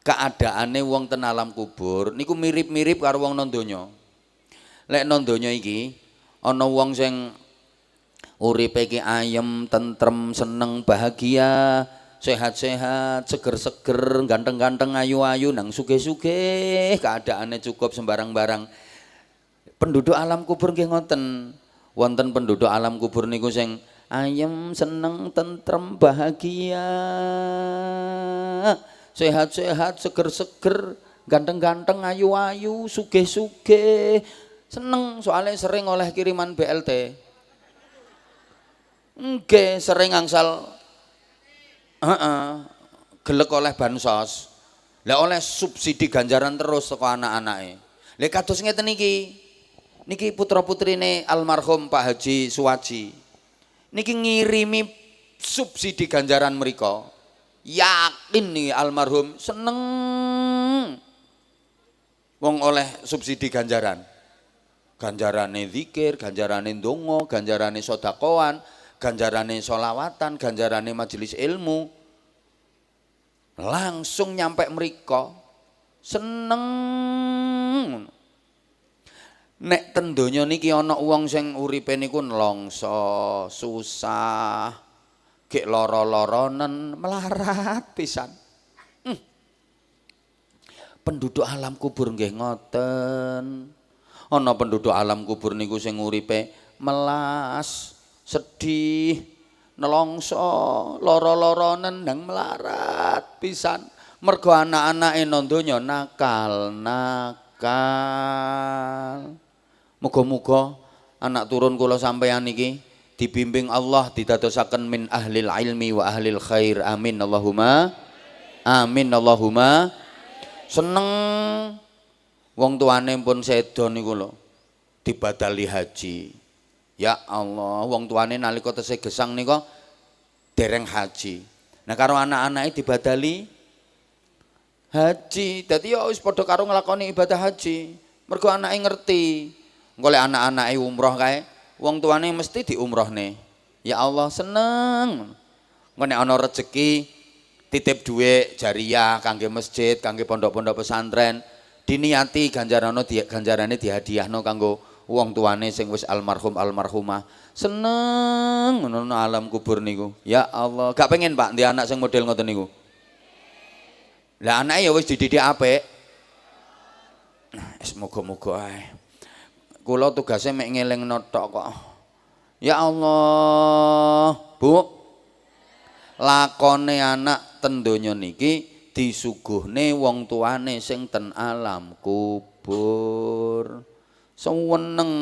keadaane wong ten alam kubur niku mirip-mirip karo wong nang donya. Lek nang donya iki ana wong sing uripe iki ayem, tentrem, seneng, bahagia, sehat-sehat, seger-seger, ganteng-ganteng, ayu-ayu, nang sugih-sugih, keadaane cukup sembarang-barang. Penduduk alam kubur nggih ngoten. Wonten penduduk alam kubur niku sing ayem, seneng, tentrem, bahagia, sehat-sehat, seger-seger, ganteng-ganteng, ayu-ayu, sugih-sugih, seneng soalnya sering oleh kiriman BLT. Nggih, sering angsal gelek oleh bansos. Lah oleh subsidi ganjaran terus saka anak-anake. Lha kados ngeten iki. Niki putra-putrine almarhum Pak Haji Suwaji. Niki ngirimi subsidi ganjaran mriko. Yakin nih almarhum seneng wong oleh subsidi ganjaran. Ganjarane zikir, ganjarane ndonga, ganjarane sedekahan, ganjarane sholawatan, ganjarane majelis ilmu. Langsung nyampe mriko seneng. Nek ten donya niki ana wong sing uripe niku nelongso, susah, gek lara-laranen, melarat pisan. Penduduk alam kubur nggih ngoten. Ana penduduk alam kubur niku sing uripe melas, sedih, nelongso, lara-laranen nang melarat pisan. Mergo anak-anake nang donya nakal. Muga-muga anak turun kula sampeyan niki dibimbing Allah didadosaken min ahlil ilmi wa ahlil khair. Amin Allahumma. Amin Allahumma. Seneng wong tuane pun sedo niku lho dibadali haji. Ya Allah, wong tuane nalika tesih gesang nika dereng haji. Nah karo anak-anake dibadali haji. Dadi ya wis padha karo nglakoni ibadah haji. Mergo anake ngerti. Engko lek anak-anake umroh kae, wong tuane mesti diumrohne. Ya Allah seneng. Engko nek ana rejeki titip dhuwit jariyah kangge masjid, kangge pondok-pondok pesantren, diniati ganjarane dihadiahno kanggo wong tuane sing wis almarhum almarhumah. Seneng ngono alam kubur niku. Ya Allah, gak pengen Pak ndek anak sing model ngoten niku. Lah anake ya wis dididik apik. Wis muga-muga ae. Kula tugase mek ngelingno tok kok. Ya Allah, Bu. Lakone anak ten donya niki disuguhne wong tuane sing ten alam kubur. Seneng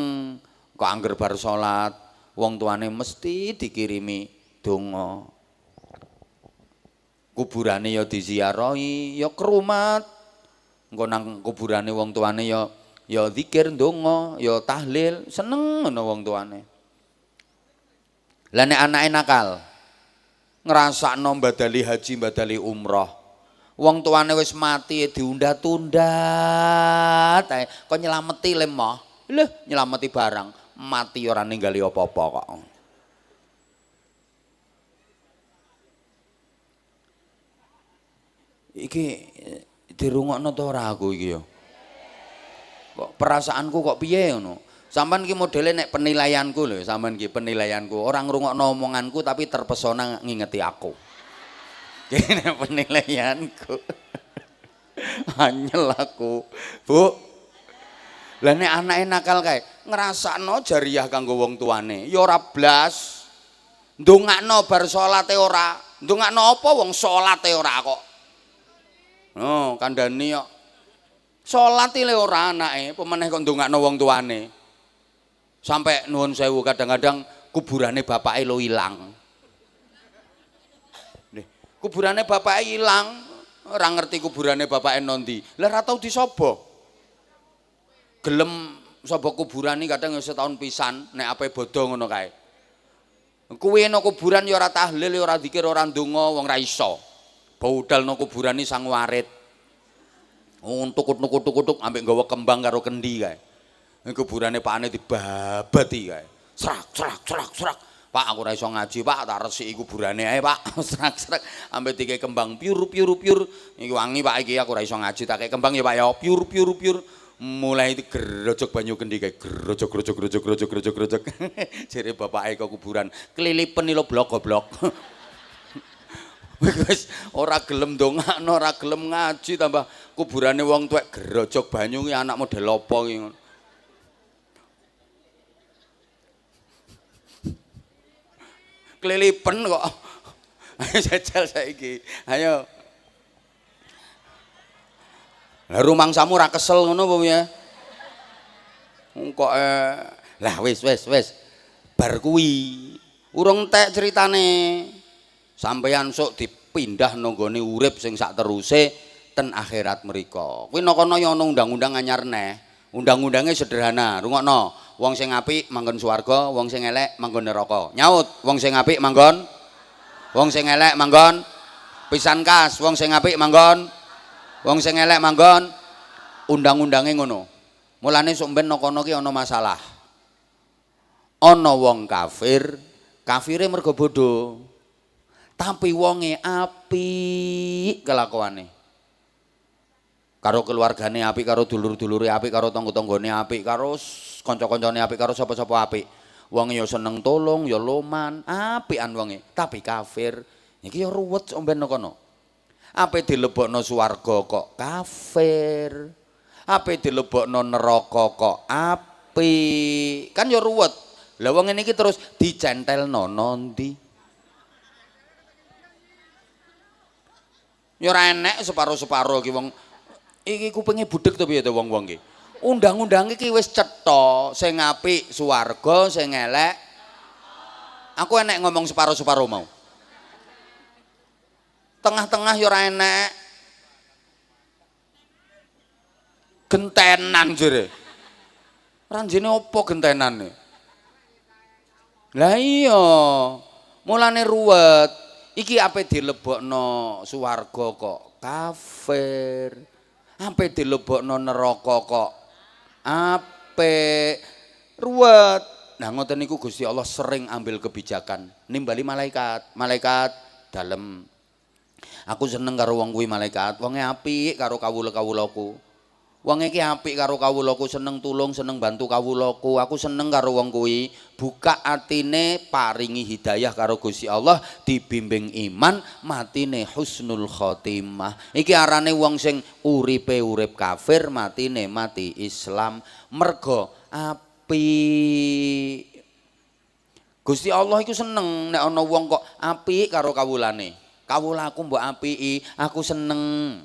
kok angger bar salat wong tuane mesti dikirimi donga. Kuburane ya diziarahi, ya krumat. Engko nang kuburane wong tuane ya zikir ndonga, ya tahlil, seneng ngono wong tuane. Lah nek anake nakal, ngrasakno badali haji, badali umroh. Wong tuane wis mati diunda-tunda, kok nyelameti lemah. Lho, nyelameti barang, mati ora ninggali apa-apa kok. Iki dirungokno to ora aku iki ya? Kok perasaanku kok piye ngono. Sampean ki modele nek penilaianku lho, sampean ki penilaianku. Orang ngrungokno omonganku tapi terpesona ngingeti aku. Kene penilaianku. Anyel aku. Bu. Lah nek anake nakal kae, ngrasakno jariah kanggo wong tuane, ya ora blas. Ndongakno bar salate ora. Ndongakno apa wong salate ora kok. Oh, kandhani kok. Salat le ora anake, pemeneh kok ndongakno wong tuane. Sampai nuwun sewu kadang-kadang kuburane bapake lo ilang. Nih, kuburane bapake ilang, ora ngerti kuburane bapake nondi. Lah ora tau disobo. Gelem sapa kuburane kadang ya setahun pisan nek ape bodho ngono kae. Kuwi ana kuburan ya ora tahlil, ya ora zikir, ora ndonga, wong ra iso. Budal no kuburane sang warit. Untuk-untuk ambek nggawa kembang karo kendi kae. Kuburane pakane dibabati kae. Serak. Pak aku ora iso ngaji, Pak, tak resiki kuburane ae, Pak. Serak ambek dike kembang piur. Iki wangi Pak iki aku ora iso ngaji, tak kek kembang ya Pak ya. Piur. Mulai itu gerojok banyu kendi kae. Gerojok. Jere bapake kok kuburan. Kelilipen lho blok goblok. Wis ora gelem ndongakno, ora gelem ngaji tambah kuburane wong tuwek gerojok banyu ki anak model apa ki. Kelilipen kok. Ayo jajal saiki. Ayo. Lah rumangsamu ora kesel ngono apa ya? Kok lah wis. Bar kuwi urung entek critane. Sampeyan sok dipindah nanggone urip sing sak teruse ten akhirat mriko. Kuwi kono ya ana undang-undang anyar neh. Undang-undange sederhana, rungokno. Wong sing apik manggon swarga, wong sing elek manggon neraka. Nyaut, wong sing apik manggon, wong sing elek manggon pisan kas, wong sing apik manggon, wong sing elek manggon. Undang-undange ngono. Mulane sok ben kono ki ana masalah. Ana wong kafir, kafire mergo bodho. Tapi wonge apik kelakuane. Karo keluargane apik, karo dulur-dulure apik, karo tangga-tanggane apik, karo kanca-kancane apik, karo sapa-sapa apik. Wonge ya seneng tolong, ya loman, apikan wonge. Tapi kafir, iki ya ruwet omben kono. Ape dilebokno swarga kok kafir. Ape dilebokno neraka kok apik. Kan ya ruwet. Lah wong ngene iki terus dicentelno nondi? Ya ora enek separo-separo iki wong. Iki kupinge budhek to piye to wong-wong iki. Undang-undang iki wis cetha, sing apik swarga, sing elek. Aku enek ngomong separo-separo mau. Tengah-tengah ya ora enek. Gentenan jere. Ranjene apa gentenane? Lah iya. Mulane ruwet. Iki ape dilebokno swarga kok kafir. Ape dilebokno neraka kok apik. Ruwet. Nah ngoten niku Gusti Allah sering ambil kebijakan nimbali malaikat dalem. Aku seneng karo wong kuwi malaikat, wonge apik karo kawula-kawulaku. Wonge iki apik karo kawulaku, seneng tulung, seneng bantu kawulaku. Aku seneng karo wong kuwi. Buka atine, paringi hidayah karo Gusti Allah, dibimbing iman, matine husnul khotimah. Iki arane wong sing uripe urip kafir, matine mati Islam. Mergo apik. Gusti Allah iku seneng nek ana wong kok apik karo kawulane. Kawulaku mbok apiki, aku seneng.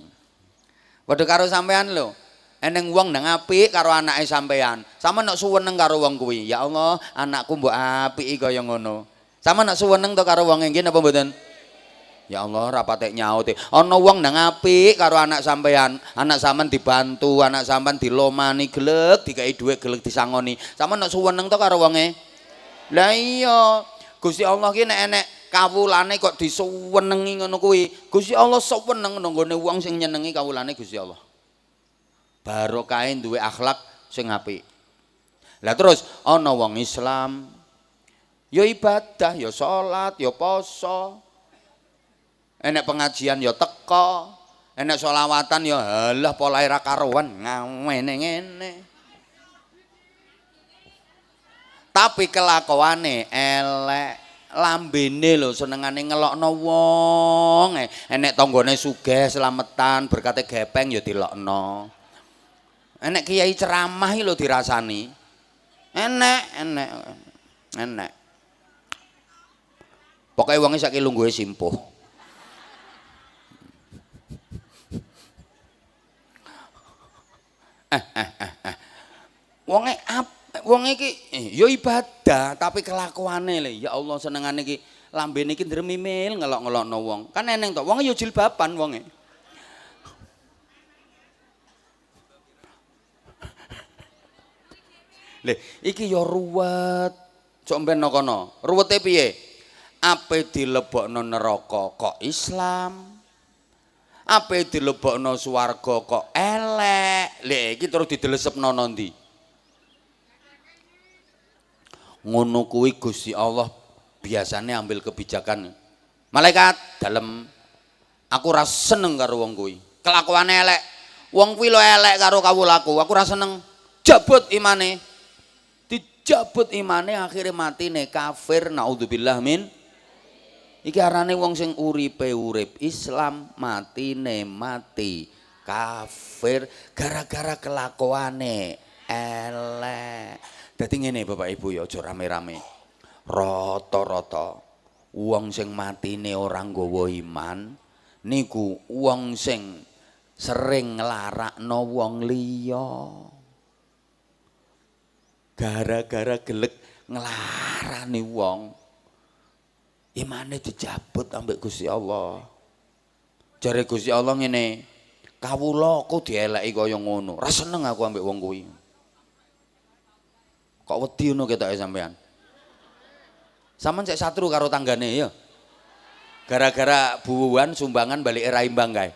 Padha karo sampean lho. Eneng wong nang apik karo anake sampean. Sama nek suweneng karo wong kuwi. Ya Allah, anakku mbok apiki kaya ngono. Sama nek suweneng to karo wong nggih napa mboten? Ya Allah, ora patek nyaute. Ana wong nang apik karo anak sampean, anak sampean dibantu, anak sampean dilomani gelek, dikai dhuwit gelek disangoni. Sama nek suweneng to karo wonge? Lah iya, Gusti Allah ki nek enek kawulane kok disuwenengi ngono kuwi. Gusti Allah suweneng nggone wong sing nyenengi kawulane Gusti Allah. Barokahe duwe akhlak sing apik. Lah terus ana wong Islam ya ibadah, ya salat, ya poso. Enek pengajian ya teka, enek selawatan ya halah polahe ra karuan ngene-ngene. Tapi kelakuane elek. Lambene lho senengane ngelokno wong. Enek tanggane sugih slametan berkate gepeng ya dilokno. Enek kiai ceramah lho dirasani. Enek. Pokoke wonge saiki lungguhe simpuh. Wong iki ya ibadah tapi kelakuane le ya Allah senengane iki lambene iki ndremimil ngelok-ngelokno wong. Kan eneng to wong ya jilbaban wonge. Le iki ya ruwet. Cok mben kono. Ruwete piye? Ape dilebokno neraka kok Islam? Ape dilebokno swarga kok elek? Lha iki terus didelesepno ndi? Ngono kuwi Gusti Allah biasanya ambil kebijakan. Malaikat dalem aku ora seneng karo wong kuwi. Kelakuane elek. Wong kuwi lho elek karo kawulaku. Aku ora seneng. Jabut imane. Dijabut imane akhire matine kafir naudzubillah min. Iki arane wong sing uripe urip Islam, matine mati kafir gara-gara kelakuane elek. Dadi ngene Bapak Ibu ya aja rame-rame. Rata-rata wong sing matine ora nggawa iman niku wong sing sering nglarakno wong liya. Gara-gara gelek nglarani wong imane dijabut ambek Gusti Allah. Jare Gusti Allah ngene, kawula kok dieleki kaya ngono. Ora seneng aku ambek wong kuwi. Kok wedi ngono ketoke sampean? Sampeyan cek satru karo tanggane ya. Gara-gara buuan sumbangan balik ra imbang kae.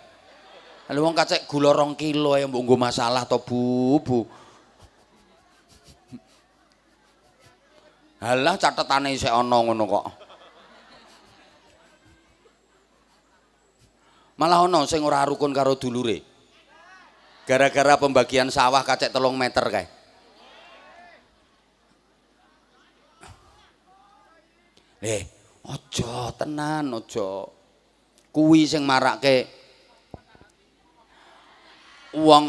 Lha wong kacek gula 2 kilo ya mbok nggo masalah to Bu. Halah catetane isih ana ngono kok. Malah ana sing ora rukun karo dulure. Gara-gara pembagian sawah kacek 3 meter kae. Aja tenan aja. Kuwi sing marake wong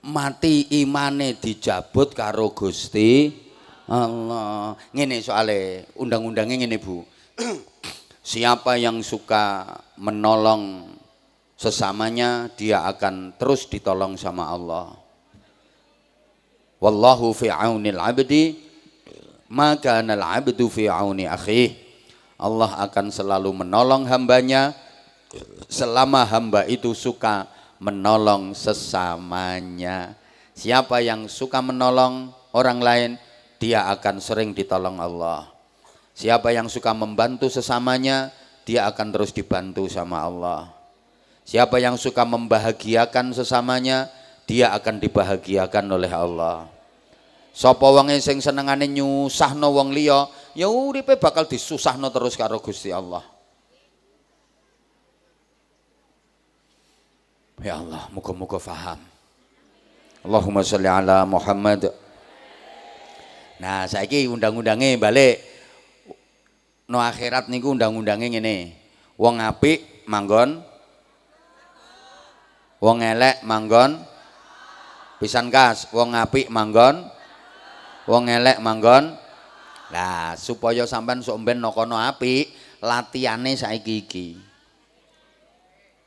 mati imane dijabut karo Gusti Allah. Ngene soale undang-undangnya ngene Bu. Siapa yang suka menolong sesamanya dia akan terus ditolong sama Allah. Wallahu fi aunil abdi maka anal abdu fi auni akhih. Allah akan selalu menolong hambanya selama hamba itu suka menolong sesamanya. Siapa yang suka menolong orang lain dia akan sering ditolong Allah. Siapa yang suka membantu sesamanya dia akan terus dibantu sama Allah. Siapa yang suka membahagiakan sesamanya dia akan dibahagiakan oleh Allah. Sapa wonge sing senengane nyusahno wong liya, ya uripe bakal disusahno terus karo Gusti Allah. Ya Allah, muga-muga faham. Allahumma sholli ala Muhammad. Nah, saiki undang-undange balik. No akhirat niku undang-undange ngene. Wong apik manggon, wong elek manggon. Pisan kas, wong apik manggon, wong elek manggon. Lah supaya sampean sok mben kono apik, latihane saiki iki.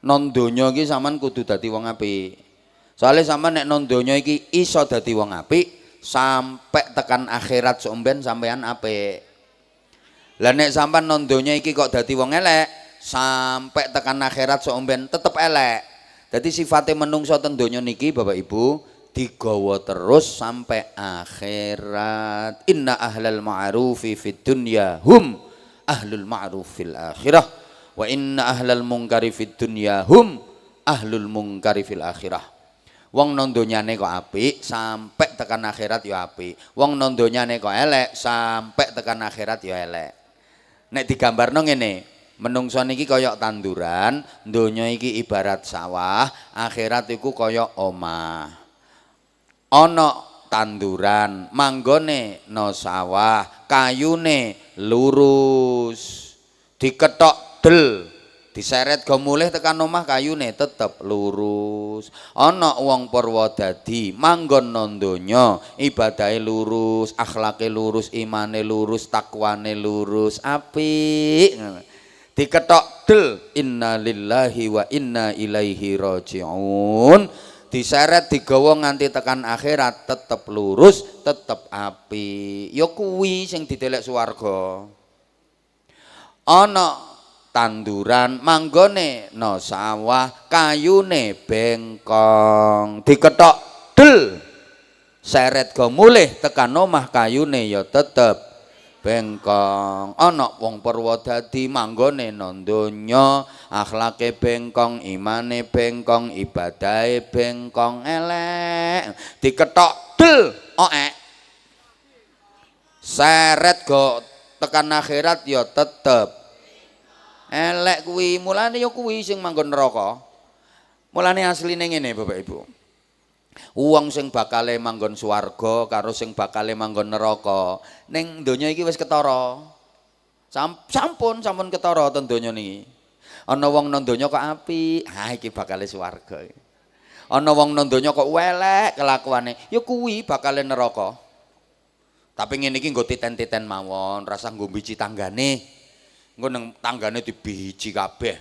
Non donya iki sampean kudu dadi wong apik. Soale sampean nek non donya iki iso dadi wong apik, sampai tekan akhirat sok mben sampean apik. Lah nek sampean non donya iki kok dadi wong elek, sampai tekan akhirat sok mben tetep elek. Dadi sifate menungso teng donya niki Bapak Ibu digawa terus sampai akhirat. Inna ahlal ma'rufi fid dunya hum ahlul ma'ruf fil akhirah wa inna ahlal munkari fid dunya hum ahlul munkari fil akhirah. Wong nang donyane kok apik sampai tekan akhirat ya apik. Wong nang donyane kok elek sampai tekan akhirat ya elek. Nek digambarno ngene, menungso niki kaya tanduran, donya iki ibarat sawah, akhirat iku kaya omah. Ana tanduran, manggone no sawah, kayune lurus. Diketok del, diseret go mulih tekan omah kayune tetep lurus. Ana wong Purwodadi manggon nang donya, ibadahe lurus, akhlake lurus, imane lurus, takwane lurus, apik. Diketok del, innalillahi wa inna ilaihi rajiun. Diseret digawa nganti tekan akhirat tetep lurus, tetep apik. Ya kuwi sing didelek swarga. Ana tanduran, manggone no sawah, kayune bengkong. Diketok del, seret go mulih tekan omah kayune ya tetep bengkong. Ana wong Purwodadi manggone nang donya, akhlake bengkong, imane bengkong, ibadahe bengkong, elek. Diketok del, oek. Seret go tekan akhirat ya tetep elek kuwi. Mulane ya kuwi sing manggon neraka. Mulane asline ngene Bapak Ibu. Wong sing bakale manggon swarga karo sing bakale manggon neraka ning donya iki wis ketara. Sampun ketara ten donya niki. Ana wong nang donya kok apik, ha iki bakale swarga. Ana wong nang donya kok elek kelakuane, ya kuwi bakale neraka. Tapi ngene iki nggo titen-titen mawon, rasa nggo mbiji tanggane. Engko nang tanggane dibiji kabeh.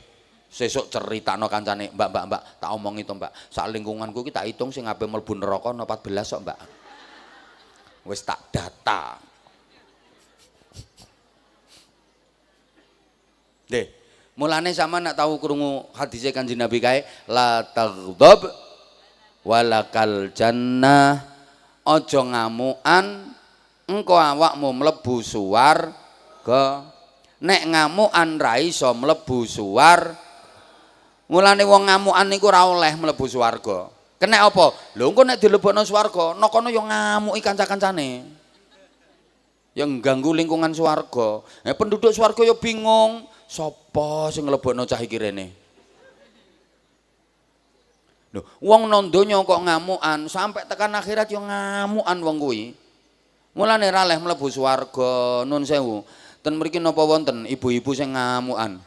Sesuk ceritakno kancane, Mbak, tak omongi to, Mbak. Sak lingkunganku iki tak hitung sing ape mlebu neraka ana 14 kok, Mbak. Wis tak data. Nggih, mulane sama nak tahu krungu hadise Kanjeng Nabi kae, la taghdab walakal jannah. Aja ngamukan, engko awakmu mlebu swarga. Nek ngamukan ra iso mlebu swarga. Mulane wong ngamukan niku ora oleh mlebu swarga. Kenek apa? Lho engko nek dilebokno swarga, nek kono ya ngamuki kanca-kancane. Ya ngganggu lingkungan swarga. Penduduk swarga ya bingung, sapa sing nglebokno cah iki rene? Lho, wong nang donya kok ngamukan, sampai tekan akhirat ya ngamukan wong kuwi. Mulane ra oleh mlebu swarga. Nun sewu. Ten mriki napa wonten ibu-ibu sing ngamukan?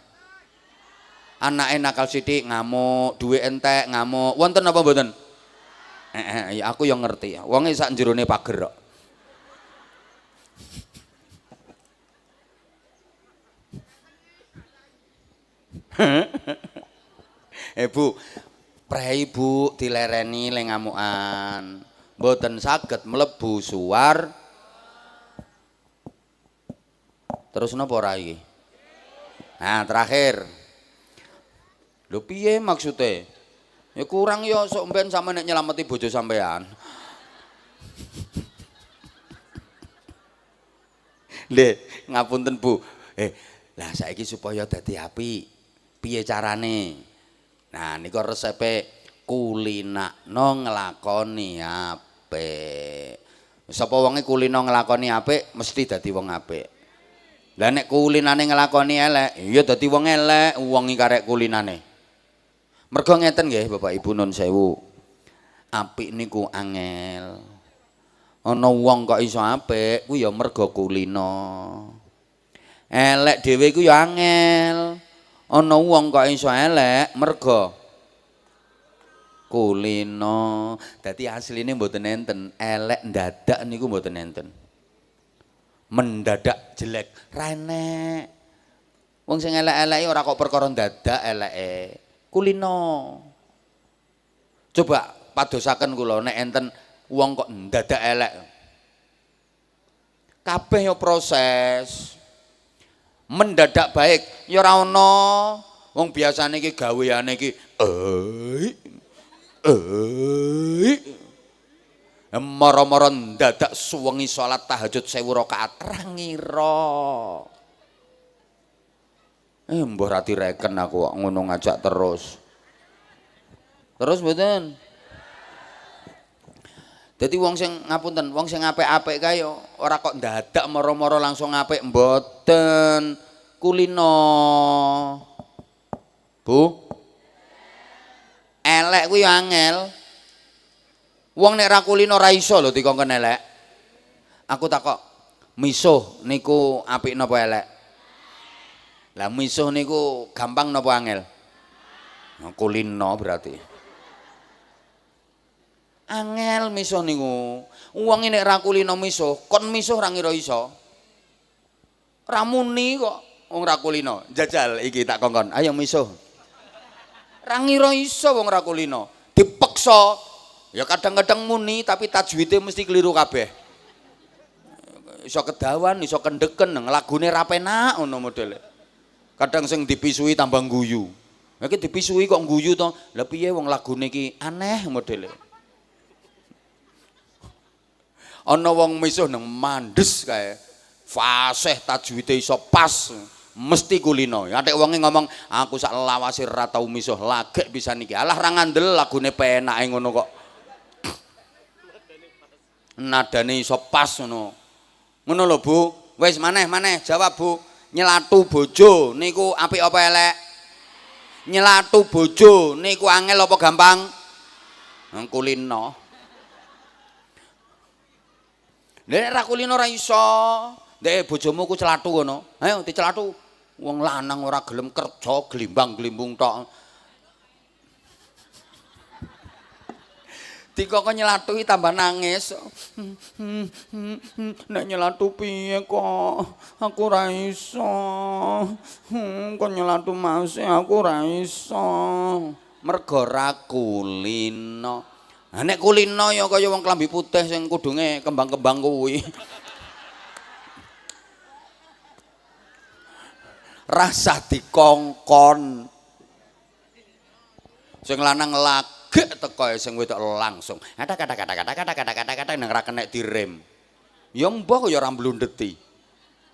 Anake nakal sithik ngamuk, duwe entek ngamuk. Wonten apa mboten? Ya aku yang ngerti. Wonge sak jerone pager kok. Bu, prei Bu dilereni le ngamukan. Mboten saged mlebu suwar. Terus napa ora iki? Nah, terakhir. Lho piye maksude? Ya kurang ya sok mben sampe nek nyelameti bojo sampean. Lho, ngapunten Bu. Lah saiki supaya dadi apik, piye carane? Nah, niku resepe kulinakno nglakoni apik. Sapa wonge kulino nglakoni apik mesti dadi wong apik. Lah nek kulinane nglakoni elek, ya dadi wong elek, wong iki karek kulinane. Mergo ngeten nggih Bapak Ibu nun sewu. Apik niku angel. Ana wong kok iso apik kuwi ya mergo kulino. Elek dhewe iku ya angel. Ana wong kok iso elek mergo kulino. Dadi asline mboten enten, elek ndadak niku mboten enten. Mendadak jelek ra enek. Wong sing elek-eleki ora kok perkara ndadak eleke. Kulino. Coba padosaken kula nek enten wong kok ndadak elek. Kabeh ya proses. Mendadak baik ya ora ana. Wong biasane iki gaweane iki mara-mara ndadak suwengi salat tahajud 1000 rakaat ra ngira. Mbah ra direken aku kok ngono ngajak terus. Terus mboten. Dadi wong sing ngapunten, wong sing apik-apik kae ora kok ndadak mara-mara langsung apik mboten. Kulino. Bu. Elek kuwi angel. Wong nek ra kulino ra iso lho dikongkon elek. Aku takok, misuh niku apik napa elek? Lah misuh niku gampang napa angel? Nah, kulino berarti. Angel misuh niku. Wong nek ra kulino misuh, kon misuh ra ngira iso. Ra muni kok wong ra kulino. Jajal iki tak kongkon. Ayo misuh. Ra ngira iso wong ra kulino. Dipeksa. Ya kadang-kadang muni tapi tajwidnya mesti keliru kabeh. Iso kedawan, iso kendeken, lagune ra penak ngono modele. Kadang sing dipisui tambah guyu. Ya iki dipisui kok guyu to. Lah piye wong lagune iki aneh modele. Ana wong misuh nang mandes kae. Fasih tajwidnya iso pas. Mesti kulino. Atik wonge ngomong, aku sak lawase ra tau misuh lagek bisa niki. Alah ra ngandel lagune penake ngono kok. Nadane iso pas ngono. Ngono lho Bu. Wis maneh jawab Bu. Nyelatu bojo niku apik apa elek? Nyelatu bojo niku angel apa gampang? Kulino. Nek ra kulino ra iso. Ndek bojomu ku celatu ngono. Ayo dicelatu. Wong lanang ora gelem kerja, glimbang-glimbung tok. Dikok nyelatui tambah nangis. Nek nyelatu piye kok? Aku ra iso. Kok nyelatu masih aku ra iso. Mergo ra kulino. Nah nek kulino ya kaya wong klambi putih sing kudunge kembang-kembang kuwi. Rasa dikongkon. Sing lanang lagek teko sing wedok langsung. Kata nang ra kenek direm. Ya mbah ya ora mblundeti.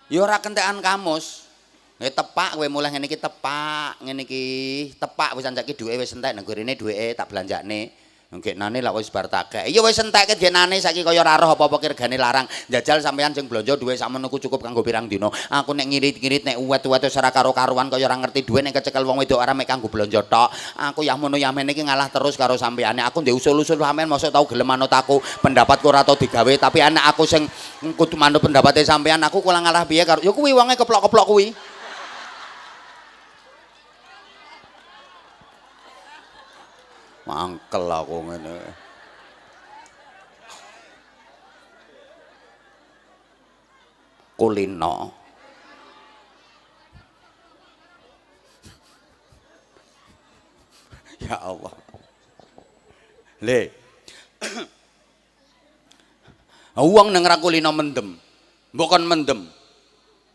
Ya ora kentekan kamus. Tepak kowe mulih ngene iki tepak, ngene iki tepak wis anjake duwe wis entek nang gorene duweke tak belanjakne. Nggeknane lak wis bar tak kek. Ya wis entekke jenane saiki kaya ora roh apa-apa regane larang. Njajal sampean sing blonjo duwe sakmono ku cukup kanggo pirang dina. Aku nek ngirit-ngirit nek uwet-uwet wis ora karo-karuan kaya ora ngerti duwe nek kecekel wong wedok ora mek kanggo blonjo tok. Aku yah mono yamen iki ngalah terus karo sampeane. Aku ndek usul-usul sampean mosok tau gelem manut aku. Pendapatku ora tau digawe tapi anak aku sing kudu manut pendapate sampean aku kula ngalah piye karo ya kuwi wonge keplok-keplok kuwi. Mangkel aku ngene. Kulino. Ya Allah. Le. Wong nang ra kulino mendem. Mbok kon mendem.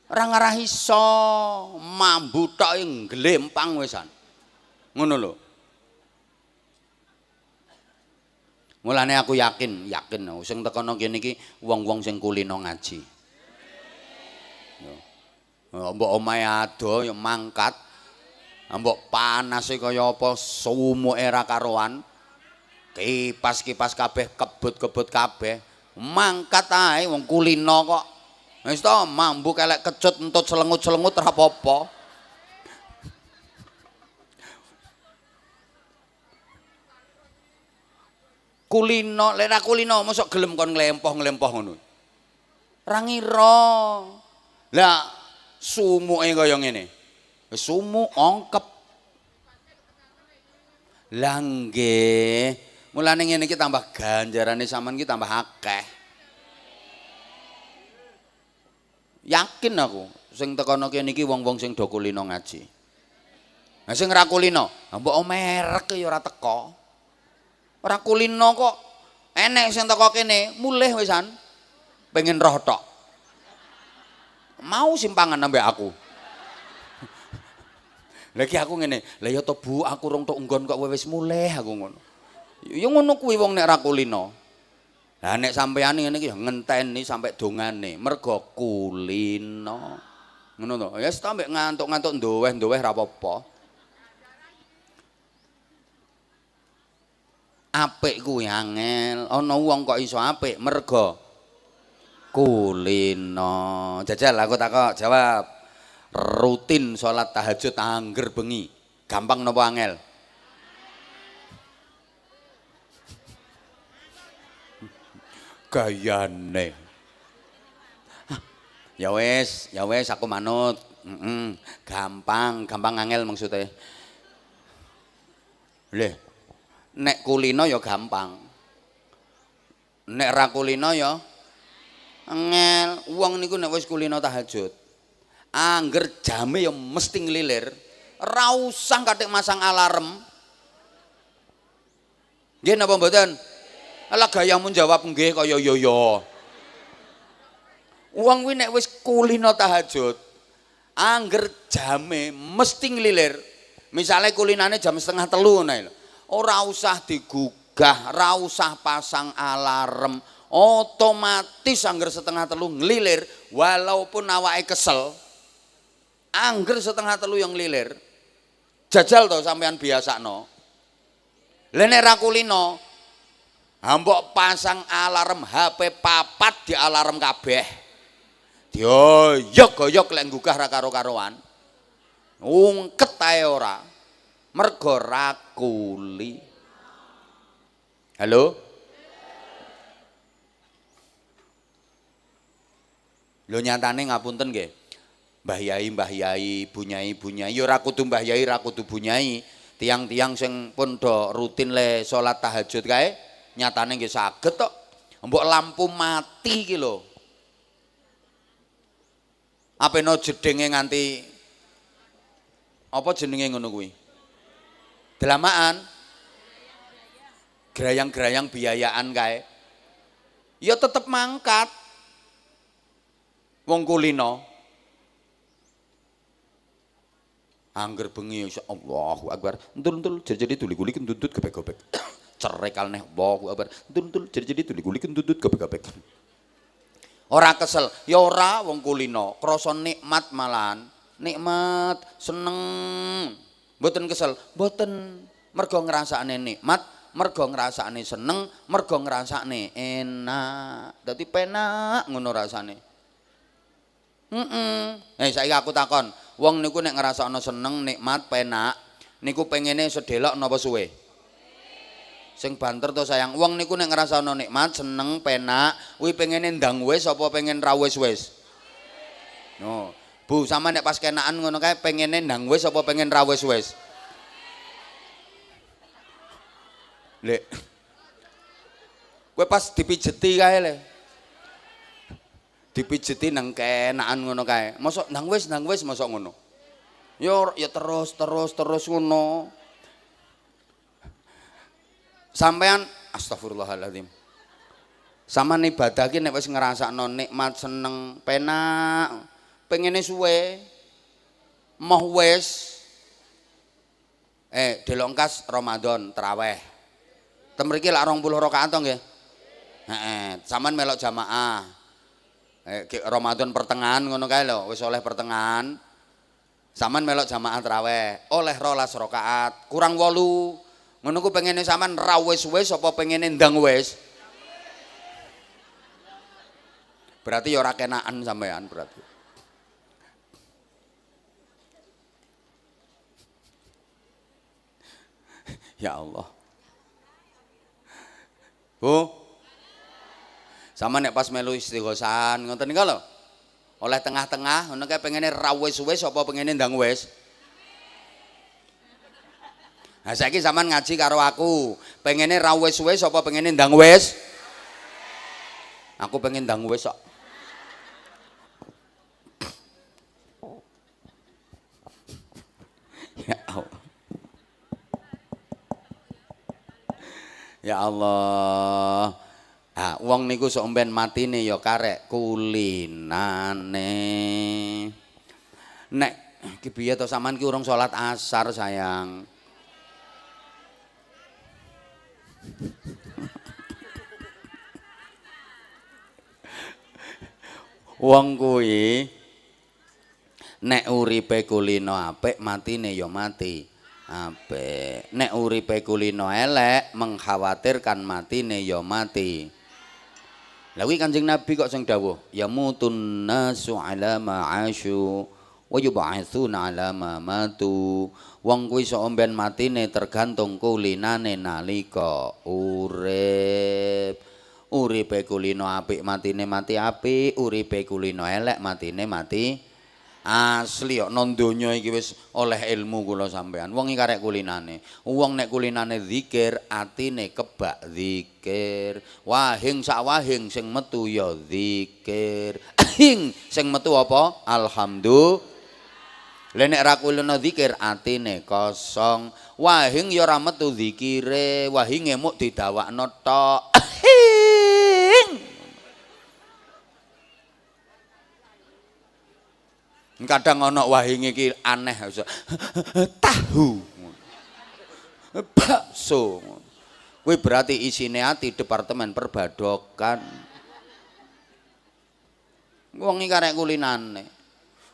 Ora ngarah iso mambu tok glempang wisan. Ngono lho. Mulane aku yakin sing tekono kene iki wong-wong sing kulino ngaji. Mbok omahe ado ya mangkat. Mbok panase kaya apa sumuke ra karuan. Kipas-kipas kabeh kebut-kebut kabeh. Mangkat ae wong kulino kok. Wis to mambu kelek kecut entut selengut-selengut ora apa-apa. Kulino, lek ra kulino mosok gelem kon nglempoh-nglempoh ngono. Ra ngira. Lah sumuke kaya ngene. Sumuk ongkep. Lah nggih. Mulane ngene iki tambah ganjarane sampean iki tambah akeh. Yakin aku sing tekono kene iki wong-wong sing do kulino ngaji. Lah sing ra kulino, mbok merek ya ora teko. Ora kulino kok enek sing teko kene mulih wisan pengen roh tok. Mau simpangan ambek aku. Lagi aku ngene, lah ya to Bu, aku rong tok nggon kok wis mulih aku ngono. Ya ngono kuwi wong nek ra kulino. Lah nek sampeyan ngene iki ngenteni sampe dongane mergo kulino. Ngono to. Ya wis ambek ngantuk-ngantuk ndoweh-ndoweh ra apa-apa. Apik kuwi angel, ana wong kok iso apik mergo kulino. Jajal aku takok jawab. Rutin salat tahajud angger bengi. Gampang napa angel? Gayane. Ya wis aku manut. Gampang angel maksudnya. Leh, nek kulino ya gampang. Nek ra kulino ya angel. Wong niku nek wis kulino tahajud, angger jame ya mesti nglilir. Ra usah katik masang alarm. Nggih napa mboten? Ala gayamu jawab nggih kaya yo. Wong kuwi nek wis kulino tahajud, angger jame mesti nglilir. Misale kulinane jam 2:30 ngono lho. Ora usah digugah, ora usah pasang alarm. Otomatis angger 2:30 nglilir walaupun awake kesel. Angger 2:30 yang nglilir. Jajal to sampean biasakno. Lah nek ra kulino, mbok pasang alarm HP papat di alarm kabeh. Dioyok-oyok lek nggugah ra karo-karoan. Ungket ae ora. Mergo ra kuli. Halo? Lho nyatane ngapunten nggih. Mbah Yai, Bu Nyai, ya ora kudu Mbah Yai, ra kudu Bu Nyai. Tiang-tiang sing pun do rutin le salat tahajud kae nyatane nggih saged tok. Mbok lampu mati iki lho. Apeno jedenge nganti apa jenenge ngono kuwi? Delamaan. Gerayang-gerayang biayaan kae. Ya tetep mangkat. Wong kulino. Angger bengi Allahu Akbar. Entul-entul jadi tuli-guli kentutut gobek-gobek. Cerekal neh Allahu Akbar. Entul-entul jadi tuli-guli kentutut gobek-gobek. Ora kesel, ya ora wong kulino, krasa nikmat malahan. Nikmat, seneng. Mboten kesel, mboten. Mergo ngrasakne nikmat, mergo ngrasakne seneng, mergo ngrasakne enak. Dadi penak ngono rasane. Saiki aku takon, wong niku nek ngrasakno seneng, nikmat, penak, niku pengene sedelok napa suwe? Sing banter to sayang, wong niku nek ngrasakno nikmat, seneng, penak, kuwi pengene ndang wis apa pengen ra wis-wis? No. Bu, sama nek pas kenaan ngono kae pengene ndang wis apa pengen ra wis-wis? Lek. Kowe pas dipijeti kae le. Dipijeti nang kenaan ngono kae. Mosok ndang wis mosok ngono. Ya terus ngono. Sampean astagfirullahaladzim. Sama ibadah ki nek wis ngrasakno nikmat, seneng, penak, pengene suwe. Moh wis delongkas Ramadan tarawih. Tem mriki lak 20 rakaat to nggih. Sampean melok jamaah. Ramadan pertengahan ngono kae lho, wis oleh pertengahan. Sampean melok jamaah tarawih, oleh 12 rakaat, kurang 8. Ngono ku pengene sampean ra wis-wis apa pengene ndang wis? Berarti ya ora kenaan sampean berarti. Ya Allah. Bu. Sama nek pas melu istighosan ngoten niku lho. Oleh tengah-tengah ngono kae pengene ra wis-wis apa pengene ndang wis? Nah saiki sampean ngaji karo aku, pengene ra wis-wis apa pengene ndang wis? Aku pengen ndang wis kok. Ya Allah. Ya Allah. Ah, wong niku sok mben matine ya karek kulinane. Nek iki piye to sampean ki urung salat asar sayang. Wong kuwi nek uripe kulino apik matine ya mati apik. Nek uripe kulino elek mengkhawatirkan matine ya mati. Lah kuwi Kanjeng Nabi kok sing dawuh, ya mutun nasu ala ma'asyu wa yub'atsuna ala ma matu. Wong kuwi sok omben matine tergantung kulinane nalika urip. Uripe kulino apik matine mati apik, uripe kulino elek matine mati asli kok nang donya iki wis oleh ilmu kula sampean. Wong iki karek kulinane. Wong nek kulinane zikir, atine kebak zikir. Wahing sak wahing sing metu ya zikir. Ahing sing metu apa? Alhamdulillah. Lah nek ra kulino zikir, atine kosong. Wahing ya ora metu zikire, wahinge muk didawakno tok. Ahing. Kadang ana wahing iki aneh tahu bakso kuwi berarti isine ati departemen perbadokan. Wong iki karek kulinane,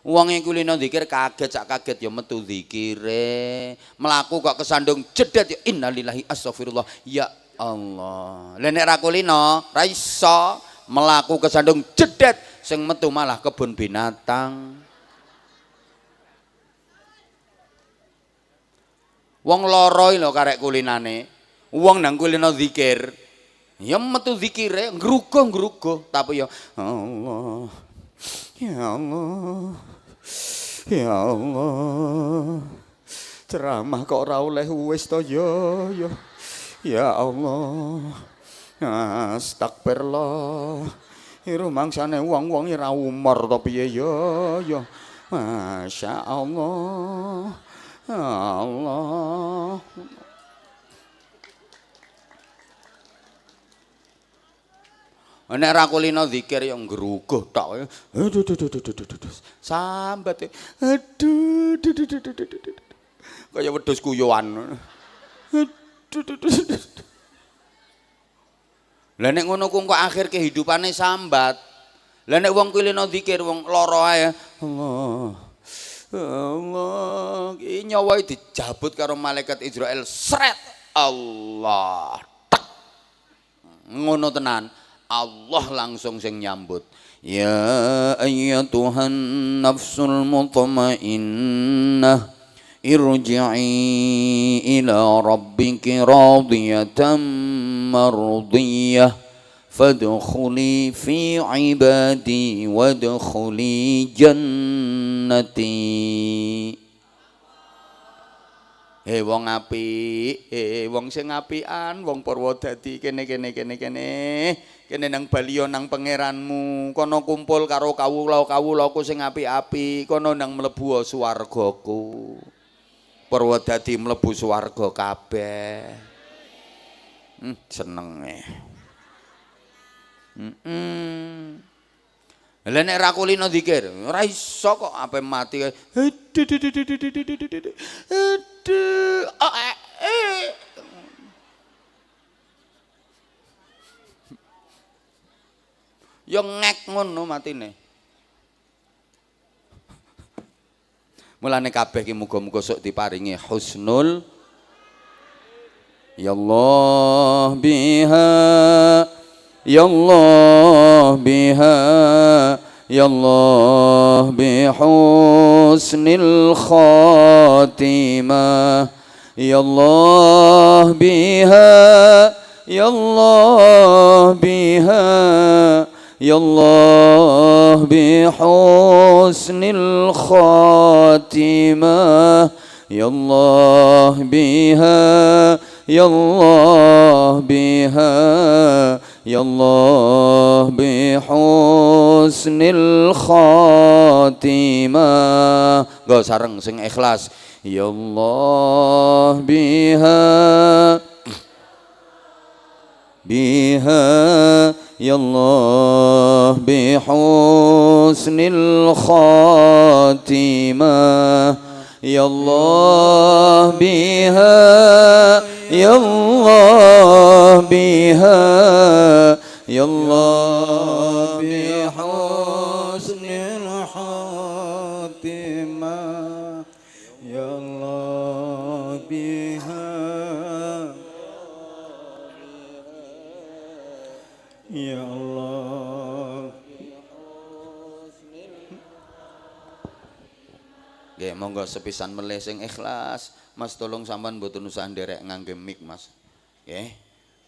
wong iki kulino zikir kaget sak kaget ya metu zikire, mlaku kok kesandung jedet ya innalillahi astagfirullah ya Allah. Lah nek ra kulino ra iso mlaku kesandung jedet sing metu malah kebun binatang. Wong loro lho karek kulinane. Wong nang kulino zikir. Ya metu zikire ngrugo-ngrugo tapi ya Allah. Ya Allah. Ya Allah. Ceramah kok ora oleh wis to ya. Ya Allah. Astagfirullah. Iru mangsane wong-wong ora umur to piye ya. Masya Allah. Allah. Nek ra kulino zikir ya ngruguh tok. Sambat. Aduh. Kaya wedhus kuyoan. Lah nek ngono ku kok akhir kehidupane sambat. Lah nek wong kulino zikir wong lara ae. Allah. Allah, iki nyawa dijabut karo malaikat Israel sret Allah tek. Ngono tenan Allah langsung sing nyambut. Ya ayyatuhan nafsul mutmainnah irji'i ila rabbiki radiyatan mardiyah fadkhuli fi ibadi wadkhuli jannati. Wong apik, wong sing apian, wong Purwodadi kene nang Baliyo nang pangeranmu, kono kumpul karo kawula-kawulaku sing apik-apik, kono nang mlebu swargaku. Purwodadi mlebu swarga kabeh. Senenge. Lah nek ra kulino zikir, ora iso kok ape mati. Ya ngek ngono matine. Mulane kabeh ki muga-muga sok diparingi husnul ya Allah biha ya Allah biha ya Allah bi husnil khatimah ya Allah biha ya Allah biha ya Allah bi husnil khatimah ya Allah biha ya Allah biha ya Allah bi husnil khatimah. Go sareng sing ikhlas. Ya Allah biha ya Allah bi husnil khatimah ya Allah biha ya Allah biha ya Allah bi husnil khatimah ya Allah biha ya Allah. Nggih, monggo sepisan melih sing ikhlas. Mas tolong sampean mboten usah nderek ngangge mic, Mas. Nggih.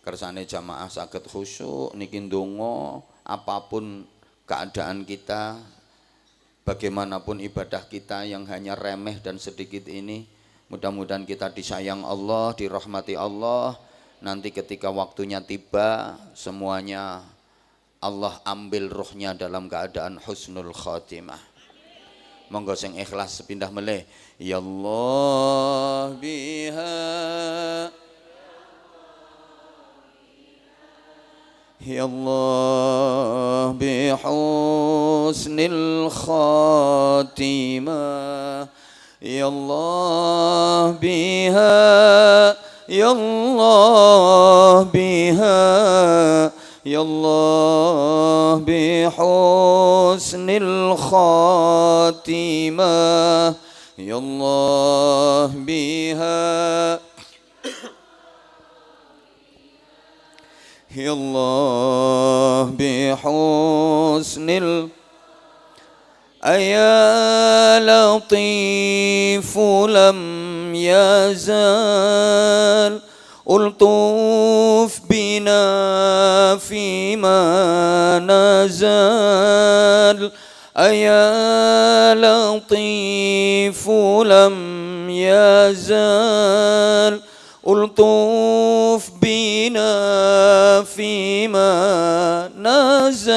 kersane jamaah saged khusyuk niki ndonga apapun keadaan kita, bagaimanapun ibadah kita yang hanya remeh dan sedikit ini, mudah-mudahan kita disayang Allah, dirahmati Allah. Nanti ketika waktunya tiba, semuanya Allah ambil ruhnya dalam keadaan husnul khatimah. Monggo sing ikhlas pindah meleh. Ya Allah biha, Ya Allah bi husnil khatimah, Ya Allah biha, Ya Allah biha, Ya Allah bi husnil khatimah, Ya Allah biha, Ya Allah bi husnil ya latif lam yazal ultuf bina fima nazal ya latif lam yazal ultuf bina fima nazal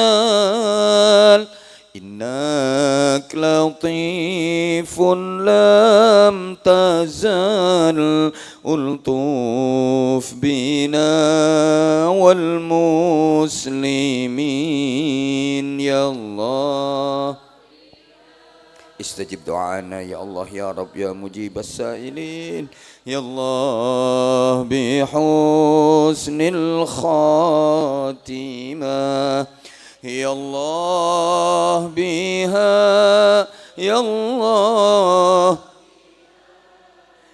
innak latifun lam tazal ultuf bina wal muslimin ya Allah istajib du'ana ya Allah ya Rabb ya mujibas sa'ilin ya Allah bi husnil khatimah ya Allah biha ya Allah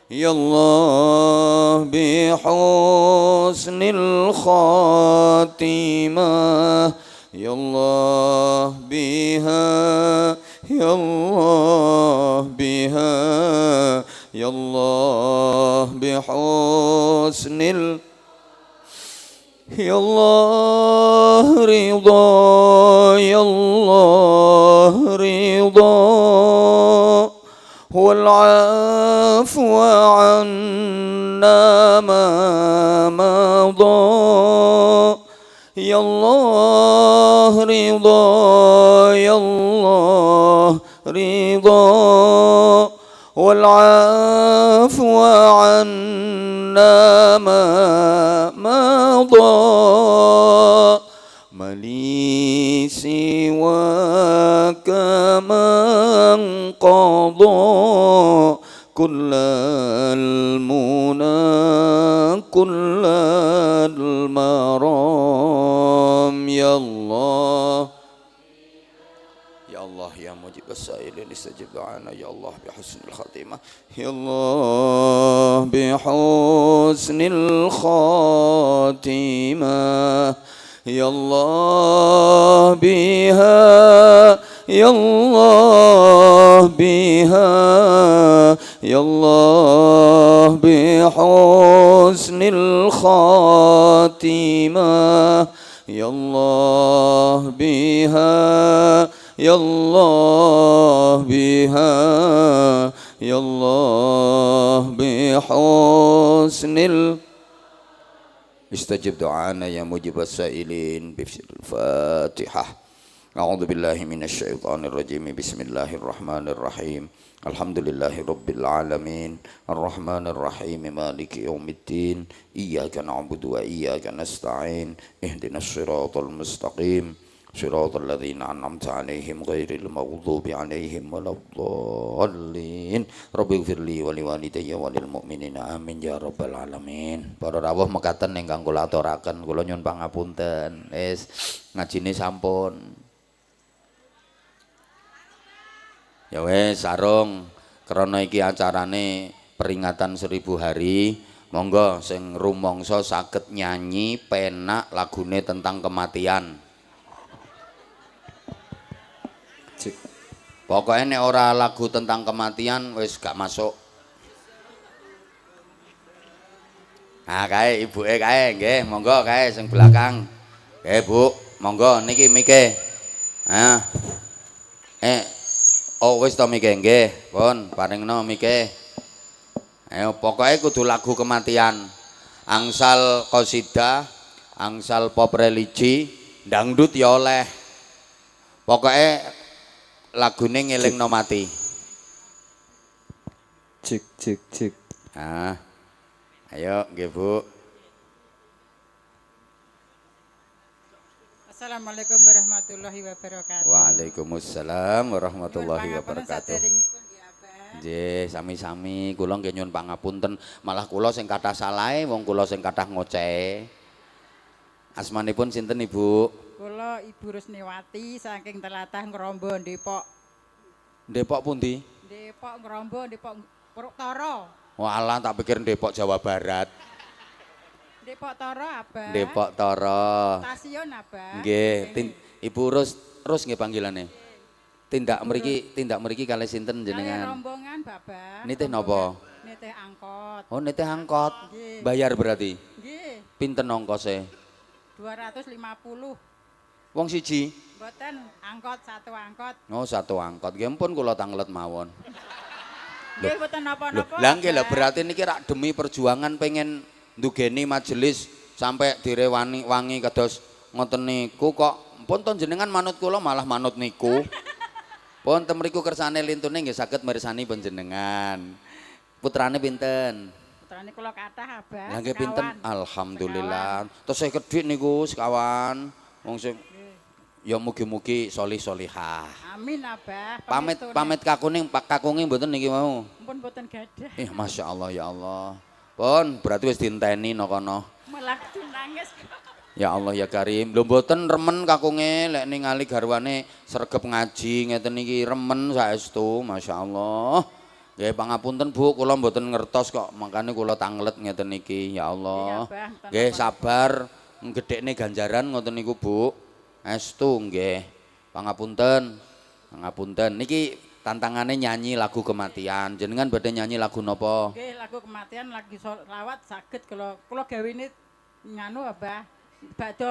ya Allah bi husnil khatimah ya Allah biha ya Allah biha ya Allah bi husnil ya Allah ridha ya Allah ridha wal afwa anna ma madha ya Allah ridha ya Allah ridha wal afwa anna ma madha mali siwaka man qadha kullal muna kullal maram ya Allah ya Allah ya mujibas sa'ilin istajib du'ana ya Allah bi husnil khatimah ya Allah bi husnil khatimah ya Allah biha ya Allah biha ya Allah bi husnil khatimah ya Allah biha ya Allah biha ya Allah bi husnil istajib du'ana ya mujibas sa'ilin bifsiril fatihah a'udzu billahi minasy syaithanir rajim bismillahirrahmanirrahim alhamdulillahi rabbil alamin arrahmanir rahim maliki yaumiddin iyyaka na'budu wa iyyaka nasta'in ihdinas siratal mustaqim صراط الذين أنعمت عليهم غير المغضوب عليهم ولا الضالين رب اغفر لي ولوالدي وللمؤمنين آمين ya rabbal alamin. Para rawuh mekaten ingkang kula aturaken, kula nyuwun pangapunten. Wis ngajine sampun. Ya wis sarung krana iki acarane peringatan 1000 hari. Monggo sing rumangsa saged nyanyi penak lagune tentang kematian. Pokoknya nek ora lagu tentang kematian wis gak masuk. Nah, kae ibuke kae nggih, monggo kae sing belakang. Nggih, Bu, monggo niki mike. Ah. Oh wis to mike nggih, pun paringno mike. Ayo pokoke kudu lagu kematian. Angsal qasidah, angsal pop religi, dangdut ya oleh. Pokoke lagune ngelingno mati. Cik cik cik. Ah. Ayo nggih Bu. Assalamualaikum warahmatullahi wabarakatuh. Waalaikumsalam warahmatullahi Nyuwun wabarakatuh. pangapunten saderengipun nggih Abah. Nggih, sami-sami kula nggih nyuwun pangapunten, malah kula sing kathah salahe wong kula sing kathah ngocehe. Asmanipun sinten Ibu? Kula Ibu Rusniwati saking Telatah Ngrombo Depok. Depok pundi? Depok Ngrombo Depok Toro. Walah tak pikir Depok Jawa Barat. Depok Toro Abah. Depok Toro. Stasiun Abah. Nggih, Ibu Rus nggih panggilane. Tindak mriki kalih sinten Kalian jenengan? rombongan Bapak. Nitih napa? Nitih angkot. Oh, nitih angkot. Nggih. Bayar berarti. Nggih, Pinten ongkose? 250. Wong siji. Mboten angkot satu angkot. Oh, satu angkot. Nggih pun kula tanglet mawon. Nggih mboten napa-napa. Lah nggih lho Abah. berarti niki rak demi perjuangan pengen ndugeni majelis sampai direwani wangi kados ngoten niku kok pun to jenengan manut kula malah manut niku. Pun ten mriku kersane lintune nggih saged mirsani panjenengan. Putrane pinten? Putrane kula kathah Abah. Lah nggih pinten? sekawan. Alhamdulillah. Terus saya kedhik niku sekawan. Wong sing ya mugi-mugi solih solihah. Amin Abah. Pamit kakunge mboten niki mau. Mumpun boten gadah. Masya Allah ya Allah. Pun berarti wis dinteni no kono. Malah kudu nangis. Ya Allah ya Karim. Lho mboten remen kakunge lek ningali garwane sregep ngaji ngeten niki remen saestu Masya Allah. Nggih pangapunten Bu, kula mboten ngertos kok makane kula tanglet ngeten niki ya Allah. Iya, Abah, Nggih sabar gedhekne ganjaran ngoten niku Bu. Estu nggih. Pangapunten. Pangapunten. Niki tantangannya nyanyi lagu kematian. Jenengan badhe nyanyi lagu napa? Nggih, lagu kematian lagi sholawat saged kula gawene nganu Abah. Badhe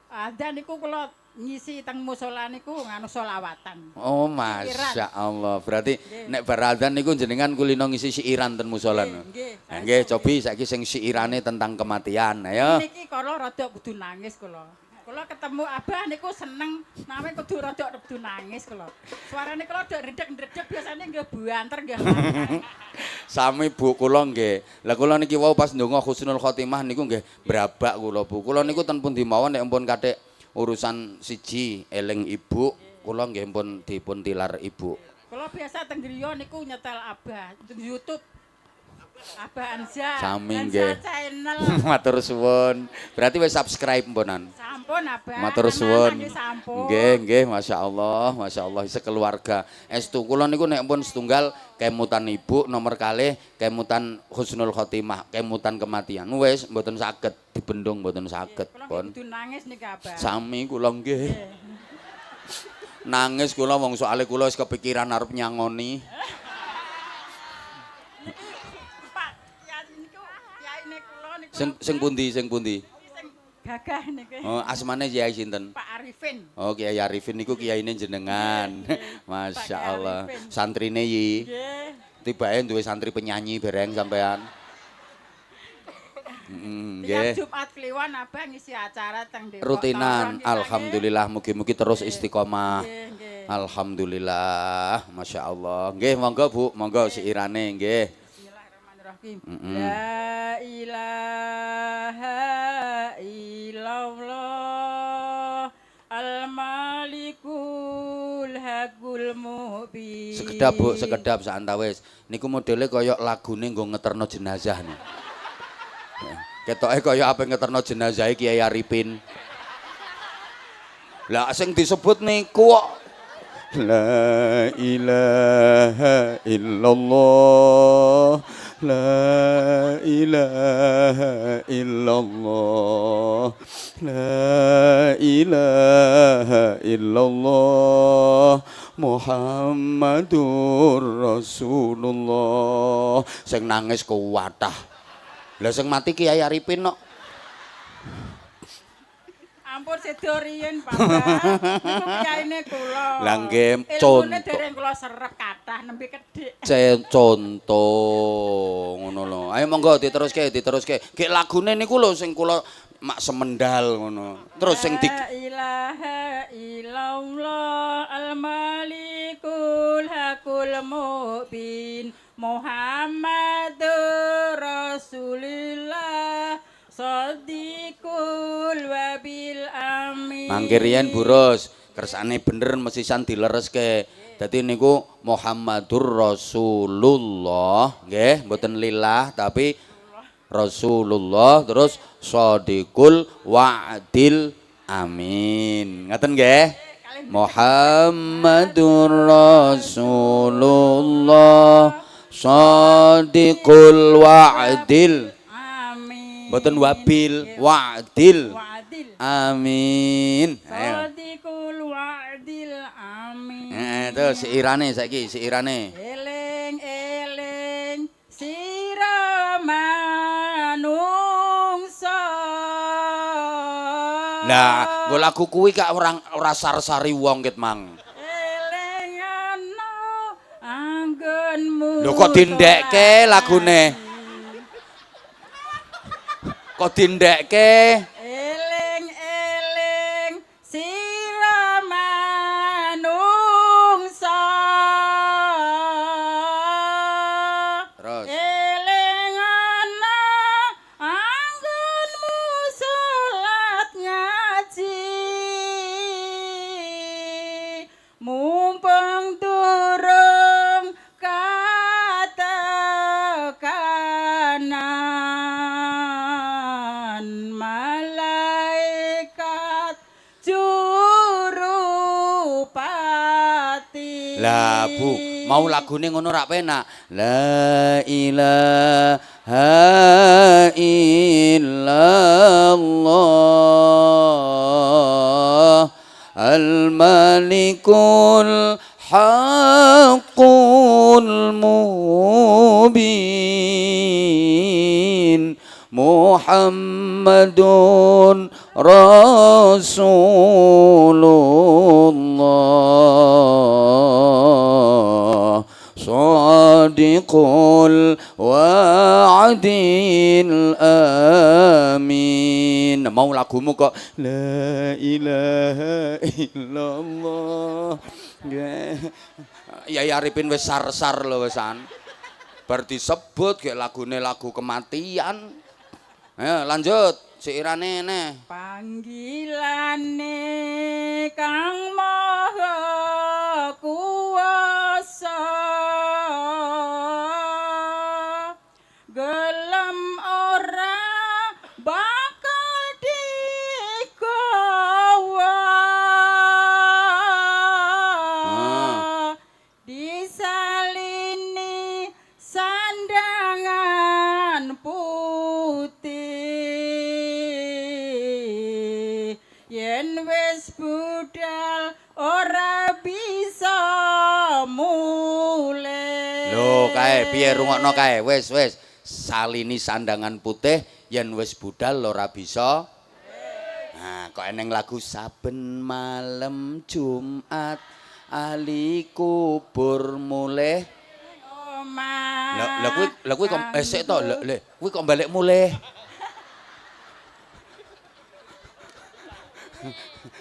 adzan niku kula ngisi teng musala niku nganu sholawatan. Oh, Masya Allah. Berarti nek bar adzan niku jenengan kulino ngisi siiran ten musola. Nggih. Nggih, cobi saiki sing siirane tentang kematian. Ayo. Niki kula rada kudu nangis kula. Kula ketemu Abah niku seneng, nami kudu rada kudu nangis kula. Suarane kula rada redeg-redeg biasane nggih buanter nggih. Sami Bu kula nggih. Lah kula niki wau pas ndonga husnul khotimah niku nggih brabak kula Bu. Kula niku ten pundi mawon nek ampun kathik urusan siji eling Ibu, kula nggih pun dipun tilar Ibu. Kula biasa teng griya niku nyetel Abah teng YouTube. Abah Anza. Sami Anza nggih. channel. Matur suwun. Berarti wis subscribe mponan. Sampun Abah. Matur Anak-anak suwun. nggih sampun. Nggih, Masya Allah sekeluarga. Estu kula niku nek pun setunggal kemutan ibu, nomor kalih kemutan husnul khotimah, kemutan kematian. Wis mboten saged dibendung mboten saged Kula pun. kudu nangis nih Abah. Sami kula nggih. Nangis kula wong soalé kula wis kepikiran arep nyangoni. Pak, ya niku yaine kula niku. Sing pundi? Sing gagah niku. Oh, asmane Kiai sinten? Pak Arifin. Oh, Kiai Arifin niku kiyaine jenengan. Masya Pak Allah. Arifin. Santrine yi. Nggih. Tibae duwe santri penyanyi bareng sampean. Tiap Nggih. Jumat Kliwon Abah ngisi acara teng Depok. Rutinan, Tawon kita, alhamdulillah mugi-mugi terus istiqomah. Nggih, nggih. Alhamdulillah, Masya Allah. Nggih, monggo Bu, monggo siirane nggih. Bismillahirrahmanirrahim. La ilaha illallah al-malikul hakul mubin. Sekedap Bu, sekedap sak antawis. Niku modele kaya lagune nggo ngeterno jenazah nih. Ketoke kaya apa ngeterno jenazah Kiai Arifin. Lah sing disebut niku kok La ilaha illallah La ilaha illallah La ilaha illallah Muhammadur Rasulullah. Sing nangis kuwatah. Lah sing mati Kiai Arifin kok. Ampun sedo riyen Bapak. Niku kiyaine kula. Lah nggih Ilmune contoh. dereng kula serep kathah nembe kedhik. Contoh ngono lho. Ayo monggo diteruske. Gek lagune niku lho sing kula mak semendal ngono. Terus sing di La ilaha illallah al-malikul hakul mubin Muhammadur Rasulillah Shadiqul wabil amin. mangke riyen burus, kersane bener mesisan dilereske. Dadi niku Muhammadur Rasulullah, nggih, mboten lillah tapi Rasulullah terus Shadiqul wa'dil amin. Ngoten nggih? Muhammadur Rasulullah Shadiqul wa'dil Amin. mboten wabil, wa'dil Wa'dil. amin. Ayo. Shadiqul wa'dil amin. Itu siirane saiki, siirane. Eling-eling sira manungsa. Lah, nggo lagu kuwi kak ora sar-sari wong ket mang. Eling ana anggonmu. Lho kok dindekke lagune? Kok dindekke? Eling-eling sira manungsa. Terus. Eling ana anggonmu salat ngaji. Mumpung durung katekanan malaikat jurupati. Lah Bu, mau lagune ngono rak penak. La ilaha illallah al-malikul haqqul mubin Muhammadun Rasulullah Shadiqul wa'dil amin. Mau lagumu kok la ilaha illallah. Ya Arifin wis sar-sar lho wisan. Bar disebut gek lagune lagu kematian. Ayo lanjut siirane neh. Panggilane Kang Maha Kuwasa gelem ora bakal digawa disalini sandangan putih yen wis budal ora bisa mulih. Lho kae piye rungokno kae wis salini sandangan putih yen wis budal ora bisa. Nah, kok eneng lagu saben malam Jumat ahli kubur mulih. Lah kuwi kok esek to, kuwi kok balik mulih.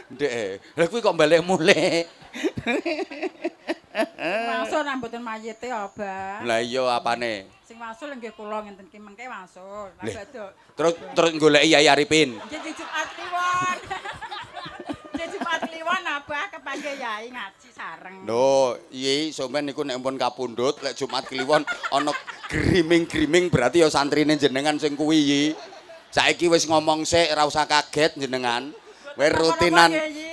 Ndek, lha kuwi kok balik mulih. Wangsul nang mboten mayite Abah. Lah iya apane? Sing wangsul nggih kula ngenten ki mengke wangsul. Lah badhe. Terus goleki Yai Arifin. Nggih di Jumat Kliwon. Di Jumat Kliwon Abah kepangge yai ngaji sareng. Lho, iya sampean niku nek ampun kapundhut lek Jumat Kliwon ana griming-griming berarti ya santrine jenengan sing kuwi yi. Saiki wis ngomong sik ora usah kaget jenengan. Wis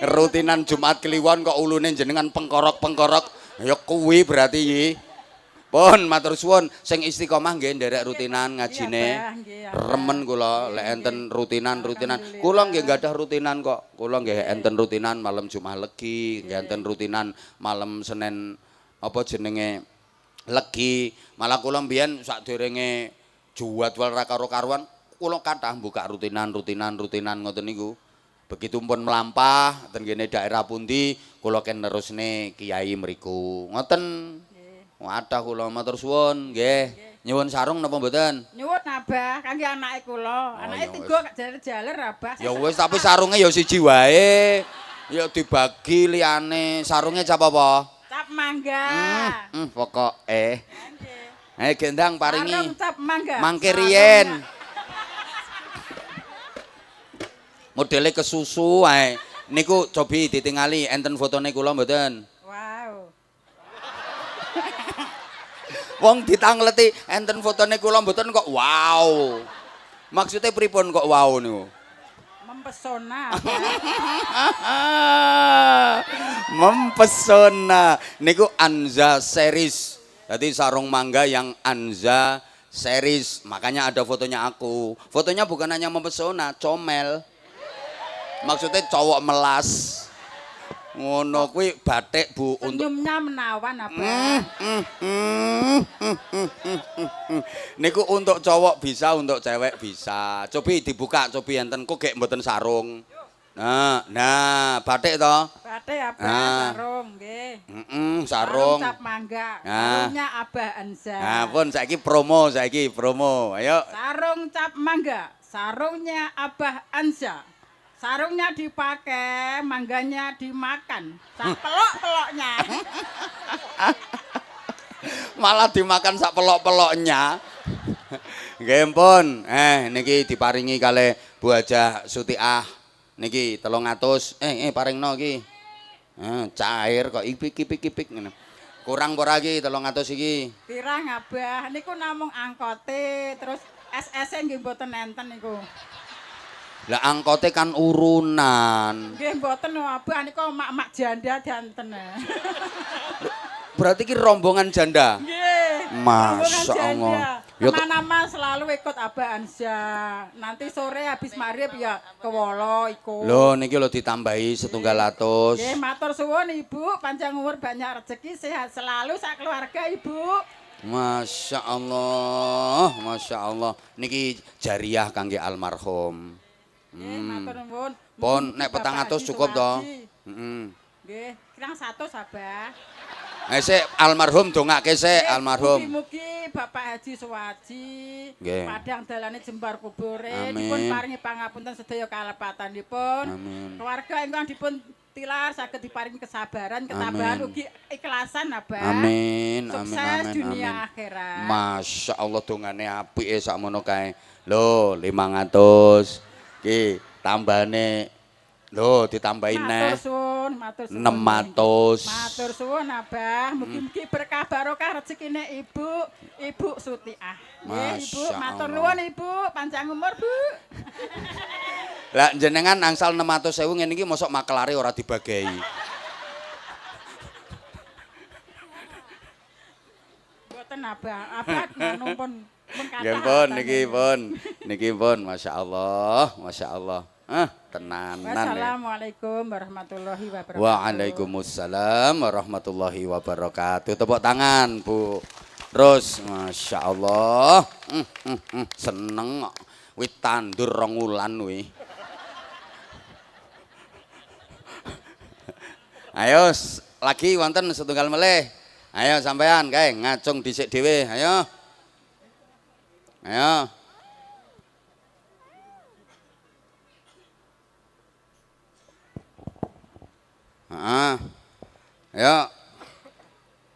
rutinan Jumat Kliwon kok ulune jenengan pengkorok-pengkorok. Ya kuwi berarti yi. Pun matur suwun sing istiqomah nggih nderek rutinan ngajine. Remen kula lek enten rutinan. Kula nggih gadah rutinan kok. Kula nggih enten rutinan malam Jumat Legi, nggih enten rutinan malam Senin apa jenenge Legi. Malah kula mbiyen sakderenge jadwal ra karo-karuan kula kathah buka rutinan ngoten niku. Begitu pun melampah ten kene daerah pundi kula ken nerusne kiai mriku. Ngoten. Wadah kula matur suwun nggih. Nyuwun sarung napa mboten? Nyuwun Abah, kangge anake kula. Anake tiga gak jaler-jaler Abah. Ya wis tapi sarunge ya siji wae. Ya dibagi liyane. Sarunge cap apa? Cap mangga. Pokoke. Nggih. Gendang paringi. Sarung cap mangga. Mangke riyen. Modele kesusu ae. Niku cobi ditingali enten fotone kula mboten? Wow. Wong ditangleti enten fotone kula mboten kok wow. Maksudnya pripun kok wow niku? Mempesona. Mempesona. Niku Anza series. Jadi sarung mangga yang Anza series. Makanya ada fotonya aku. Fotonya bukan hanya mempesona, comel. Maksudnya cowok melas. Ngono kuwi batik Bu untuk senyumnya menawan apa? Niku untuk cowok bisa, untuk cewek bisa. Cobi dibuka, cobi enten kok gek mboten sarung. Nah, batik to? Batik apa? Sarung nggih. Sarung. Cap mangga. Sarungnya Abah Anza. Nah, pun saiki promo. Ayo. Sarung cap mangga. Sarungnya Abah Anza. Sarungnya dipakai, mangganya dimakan. Sak pelok-peloknya. Malah dimakan sak pelok-peloknya. Nggih pun. Niki diparingi kalih Bu Hajah Sutiah. Niki 300. Paringno iki. Cair kok ipik ngene. Kurang ora iki 300 iki? Pirang Abah, niku namung angkote, terus SS-e nggih mboten enten niku. Lah angkote kan urunan. Nggih mboten Abah, niku mak-mak janda dianten. Berarti ki rombongan janda. Nggih. Masya Allah. Ya nama selalu ikut Abah Anza. Nanti sore habis maghrib ya ke Wolo ikut. Loh niki lho ditambahi 100. Nggih, matur suwun Ibu, panjang umur banyak rezeki, sehat selalu sak keluarga Ibu. Masya Allah. Niki jariah kangge almarhum. Nggih, matur nuwun. Pon nek 400 cukup to? Nggih, kirang 100 Abah. Sik almarhum dongake sik almarhum. Mugi-mugi Bapak Haji Suwaji padang dalane jembar kubure dipun paringi pangapunten sedaya kalepatanipun. Keluarga ingkang dipun tilar saged diparingi kesabaran, ketabahan ugi ikhlasan Abah. Amin. Sukses dunia akhirat. Masya Allah dongane apike sakmono kae. Lho 500. Ki tambane lho ditambahin neh. Matur 600. Matur suwun Abah, mugi-mugi berkah barokah rezekine Ibu Sutiah. Nggih Ibu, matur nuwun Ibu, panjang umur Bu. Lah jenengan angsal 600.000 ngene iki mosok makelare ora dibagi. Mboten Abah, Abah nganu pun Nggih pun niki pun masyaallah. Tenanan. Wassalamualaikum warahmatullahi wabarakatuh. Waalaikumsalam warahmatullahi wabarakatuh. Tepuk tangan, Bu. Terus Masya Allah. Seneng kok. Wis tandur 2 wulan kuwi. Ayo lagi wonten setunggal melih. Ayo sampean kae ngacung dhisik dhewe. Ayo. Ya.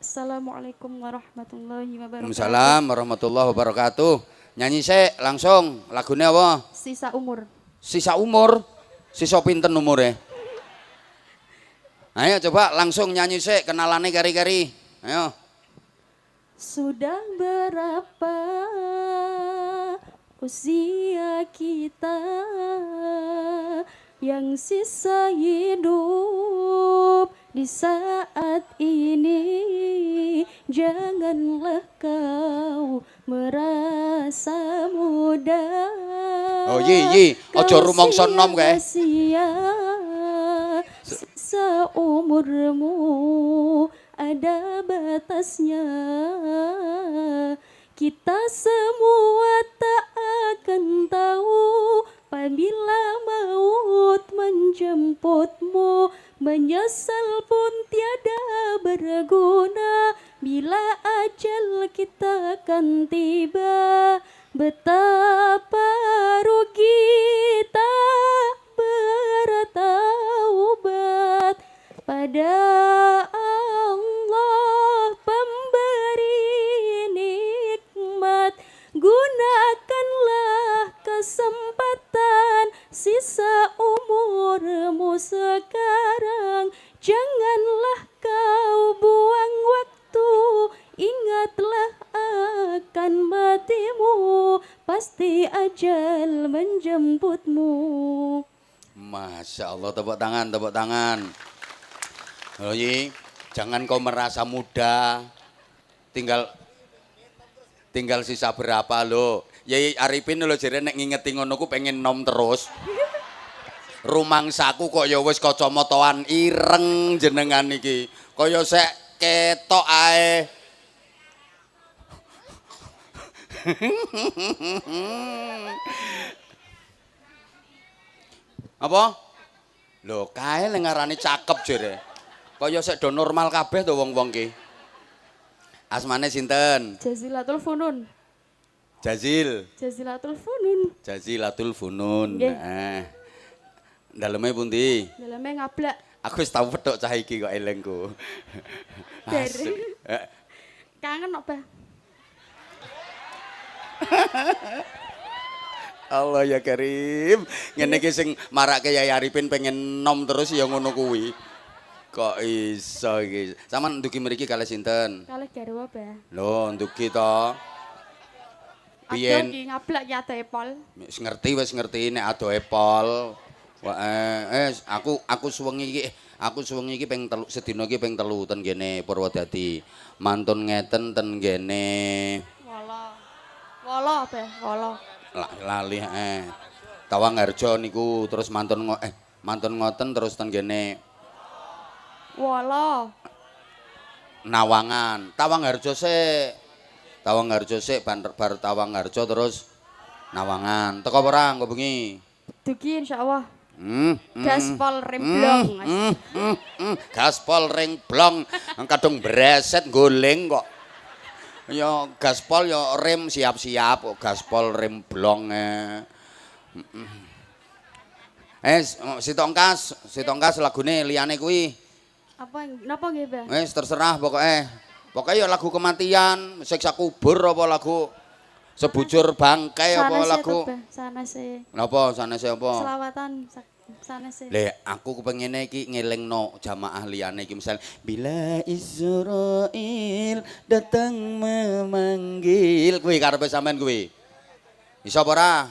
Assalamualaikum warahmatullahi wabarakatuh. Waalaikumsalam warahmatullahi wabarakatuh. Nyanyi sik langsung lagune apa? Sisa umur. Sisa umur. Sisa pinten umure? Ayo coba langsung nyanyi sik kenalane kari-kari. Ayo. Sudah berapa usia kita yang sisa hidup di saat ini, janganlah kau merasa muda. Oh yi, aja rumangsa nom kae. Seumurmu ada batasnya. Kita semua tak akan tahu apabila maut menjemputmu. Menyesal pun tiada berguna bila ajal kita akan tiba. Betapa rugi tak bertaubat pada Allah pemberi nikmat. Gunakanlah kesempatan sisa umurmu sekarang. Janganlah kau buang waktu. Ingatlah akan matimu, pasti ajal menjemputmu. Masya Allah, tepuk tangan, tepuk tangan. Loyi, jangan kau merasa muda. Tinggal sisa berapa lo? Yai Arifin lo jare nek ngingeti ngono ku pengen nom terus. Rumangsaku kok ya wis kacamataan ireng jenengan iki. Kaya sek ketok ae. Apa? Lho, kae lek ngarani cakep jere. Kaya sik do normal kabeh to wong-wong ki. Asmane sinten? Jazilatul Funun. Jazilatul Funun. Jazilatul Funun. Nah. Daleme pundi? Daleme ngablak. Aku wis tau petuk cah iki kok elengku. Kangen apa? Allah ya Karim. Ngene iki sing marake Yai Arifin pengen nom terus ya ngono kuwi. Kok iso iki? Saman ndugi mriki kalih sinten? Kalih garwa, Bah. Lho, ndugi to. Piyen iki ngablak ya ado epol. Wis ngerti nek ado epol. Aku suwengi iki ping 3 sedina iki ping 3 ten kene Purwodadi. Mantun ngeten ten kene. Wala, Bah, wala. Lali Tawangharjo niku terus mantun ngoten terus ten kene. Wala. Nawangan. Tawangharjo sik bar Tawangharjo terus Nawangan. Teko ora engko bengi? Dugi insyaallah. Gaspol remblong. Gaspol remblong. Kadung breset goleng kok. Ya gaspol ya rem siap-siap kok gaspol remblong. Sitongkas lagune liyane kuwi. Apa napa nggih, Bah? Wis terserah pokoke. Pokoke ya lagu kematian, siksa kubur apa lagu sebujur bangkai apa lagu. Sanese. Napa sanese apa? Selawatan sanese. Le aku kepengine iki ngelingno jamaah liyane iki misal bila Israil datang memanggil kuwi karepe sampean kuwi. Iso apa ora?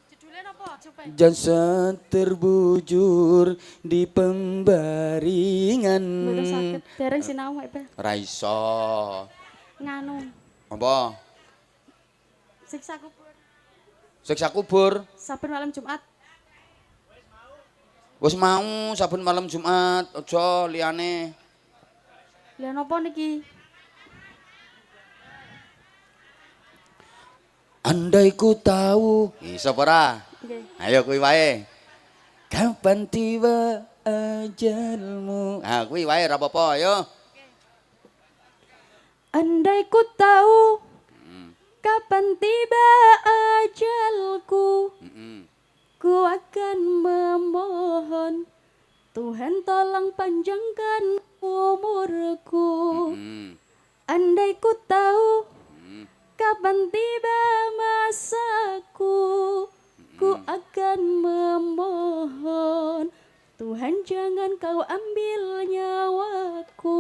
Judule napa? Coba. Jasad terbujur di pembaringan. Mboten saged dereng sinau, Pak. Ora iso. Nganu. Apa? Siksa kubur. Siksa kubur. Saben malam Jumat. Wis mau saben malam Jumat, aja liyane. Lah napa niki? Andai ku tahu, iso ora? Nggih. Ayo kuwi wae. Kapan tiba ajalmu? Ah kuwi wae ora apa-apa, ayo. Andai ku tahu kapan tiba ajalku, ku akan memohon Tuhan tolong panjangkan umurku. Andai ku tahu kapan tiba masaku, ku akan memohon Tuhan jangan kau ambil nyawaku.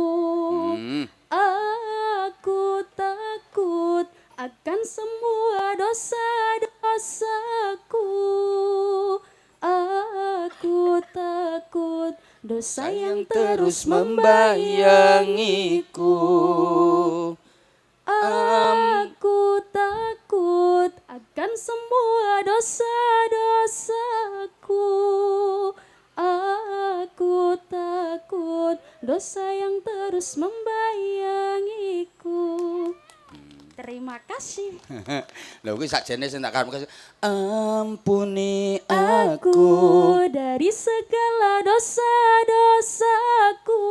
Aku takut akan semua dosa-dosaku. Aku takut dosa yang terus membayangiku. Aku takut akan semua dosa-dosaku. Aku takut dosa yang terus membayangiku. Terima kasih. Lha kuwi sakjane sing tak karepke. Ampuni Aku dari segala dosa-dosaku.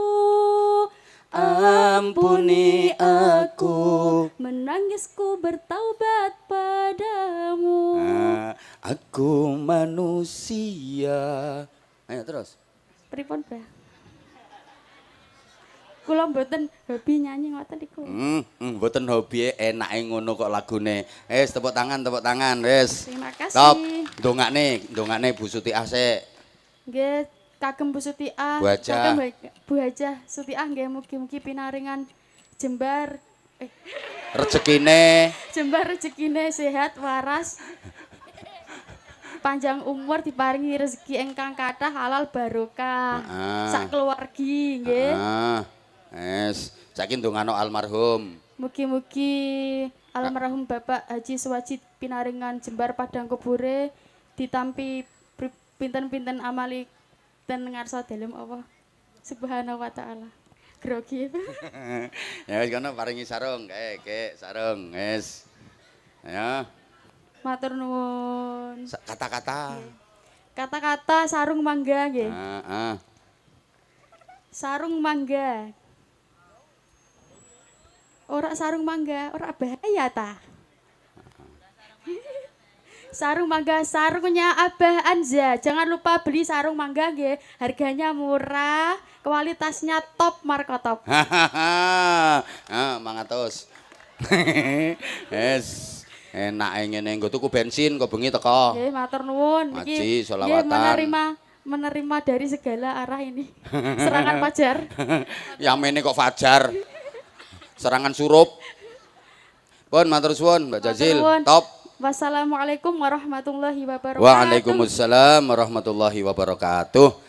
Ampuni aku. Menangisku bertaubat padamu. Aku manusia. Ayo terus. Pripun, Mbah? Kula mboten hobi nyanyi ngoten niku. Mboten hobi enake ngono kok lagune. Wis tepuk tangan, wis. Terima kasih. Stop. Ndongakne Bu Sutiah sik. Nggih, kagem Bu Sutiah. Bu Hajah. Kagem Bu Hajah Sutiah nggih mugi-mugi pinaringan jembar Rezekine jembar rezekine sehat waras. Panjang umur diparingi rezeki ingkang kathah halal barokah. Sak keluargi nggih. Wis, saiki ndongano almarhum. Mugi-mugi almarhum Bapak Haji Suwaji pinaringan jembar padang kubure ditampi pinten-pinten amali ten ngarsa dalem Allah Subhanahu wa taala. Grogi. Ya wis kono paringi sarung, Kek, sarung, wis. Ya. Matur nuwun. Kata-kata. Kata-kata sarung mangga nggih. Sarung mangga. Ora sarung mangga, ora bahaya ta? Sarung mangga, sarungnya Abah Anza. Jangan lupa beli sarung mangga nggih. Harganya murah, kualitasnya top marka top. Mangatus. Yes. Enake ngene nggo tuku bensin kok bengi teko. Nggih, matur nuwun. Ngaji selawatan. Menerima dari segala arah ini. Serangan fajar. Yamene kok fajar. Serangan surup. Pun matur suwun Mbak Jazil. Top. Wassalamualaikum warahmatullahi wabarakatuh. Waalaikumsalam warahmatullahi wabarakatuh.